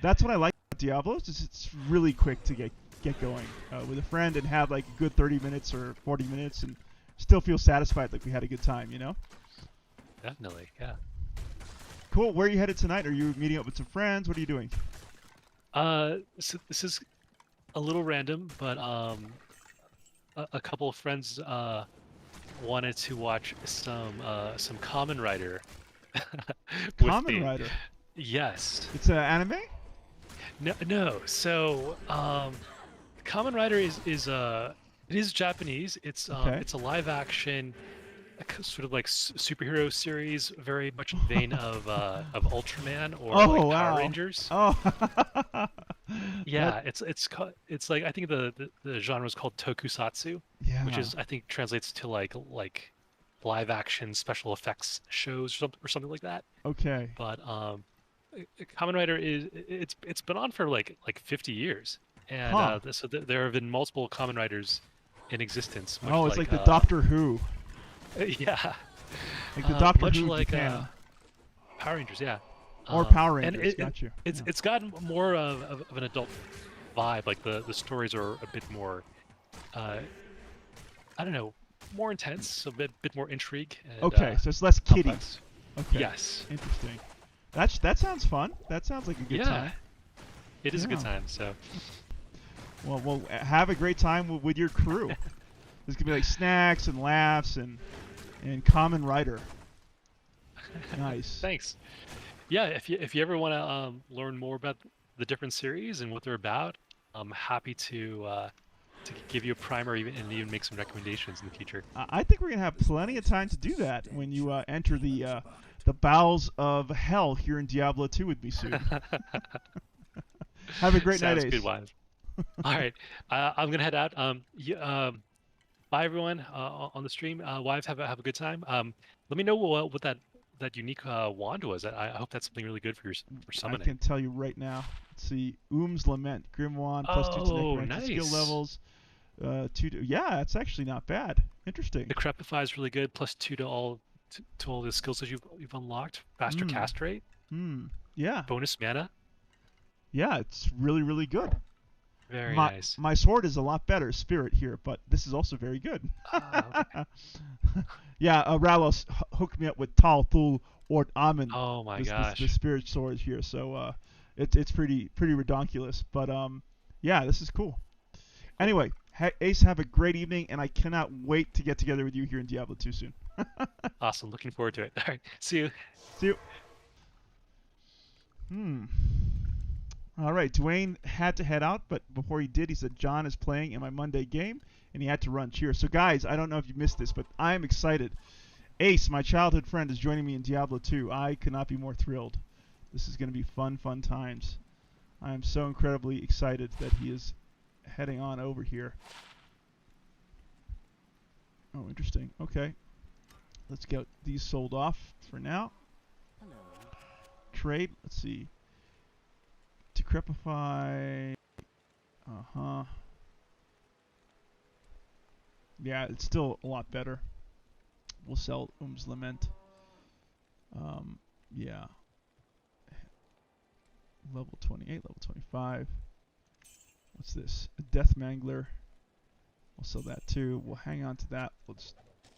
that's what I like about Diablo. It's really quick to get going with a friend and have like a good 30 minutes or 40 minutes and still feel satisfied like we had a good time. You know? Definitely, yeah. Cool. Where are you headed tonight? Are you meeting up with some friends? What are you doing? So this is a little random, but a couple of friends wanted to watch some Kamen Rider. Kamen Rider. Yes. It's an anime? No. So Kamen Rider is it is Japanese. It's it's a live action sort of like superhero series, very much in the vein of Ultraman or like Power Rangers. Oh. Yeah, it's like I think the genre is called tokusatsu, which is I think translates to like live action special effects shows or something like that. Okay. But Kamen Rider it's been on for like 50 years, and so there have been multiple Kamen Riders in existence. It's like the Doctor Who. Yeah. Like the Doctor much Who like Japan. Power Rangers, yeah. Or Power Rangers, and it's gotten more of an adult vibe. Like the stories are a bit more, I don't know, more intense, a bit more intrigue. And, okay, so it's less kiddie. Complex. Okay. Yes. Interesting. That sounds fun. That sounds like a good time. It is a good time. So. Well, have a great time with your crew. There's gonna be like snacks and laughs and Kamen Rider. Nice. Thanks. Yeah, if you ever want to learn more about the different series and what they're about, I'm happy to give you a primer and even make some recommendations in the future. I think we're gonna have plenty of time to do that when you enter the bowels of hell here in Diablo 2 with me soon. Have a great night, Ace. Sounds good, Wives. All right, I'm gonna head out. Bye, everyone on the stream. Wives, have a good time. Let me know what that unique wand was. I hope that's something really good for for I summoning. can tell you right now. Let's see. Lament. Grim Wand, +2 to Oh, necromancy skill nice. levels. Yeah, it's actually not bad. Interesting. The Crepify is really good. +2 to all the skills that you've unlocked. Faster cast rate. Yeah. Bonus mana. Yeah, it's really, really good. Very nice. My sword is a lot better, Spirit here, but this is also very good. Okay. Yeah, Ralos hooked me up with Tal Thul Ort Amen. Oh my the gosh. Spirit sword here, so it's pretty redonkulous. But yeah, this is cool. Anyway, Ace, have a great evening, and I cannot wait to get together with you here in Diablo 2 soon. Awesome. Looking forward to it. All right. See you. See you. All right, Dwayne had to head out, but before he did, he said John is playing in my Monday game, and he had to run. Cheers. So, guys, I don't know if you missed this, but I am excited. Ace, my childhood friend, is joining me in Diablo 2. I could not be more thrilled. This is going to be fun times. I am so incredibly excited that he is heading on over here. Oh, interesting. Okay. Let's get these sold off for now. Hello. Trade. Let's see. Decrepify. Yeah, it's still a lot better. We'll sell Lament. Yeah. Level 28, level 25. What's this? A Death Mangler. We'll sell that too. We'll hang on to that. Let's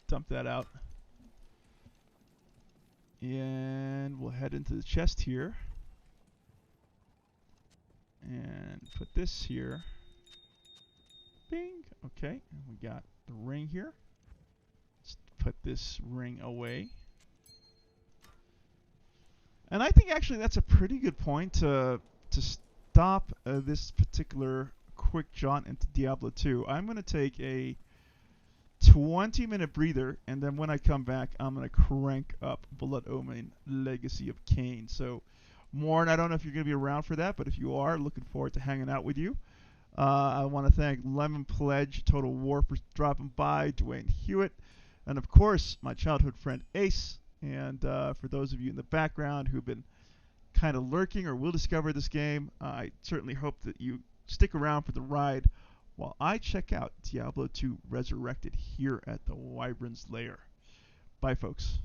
dump that out. And we'll head into the chest here. And put this here. Bing. Okay. And we got the ring here. Let's put this ring away. And I think actually that's a pretty good point to stop this particular quick jaunt into Diablo 2. I'm going to take a 20-minute breather, and then when I come back, I'm going to crank up Blood Omen Legacy of Cain. So, Morn, I don't know if you're going to be around for that, but if you are, looking forward to hanging out with you. I want to thank Lemon Pledge, Total War for dropping by, Dwayne Hewitt, and of course, my childhood friend Ace. And for those of you in the background who've been kind of lurking or will discover this game, I certainly hope that you stick around for the ride while I check out Diablo 2 Resurrected here at the Wyvern's Lair. Bye, folks.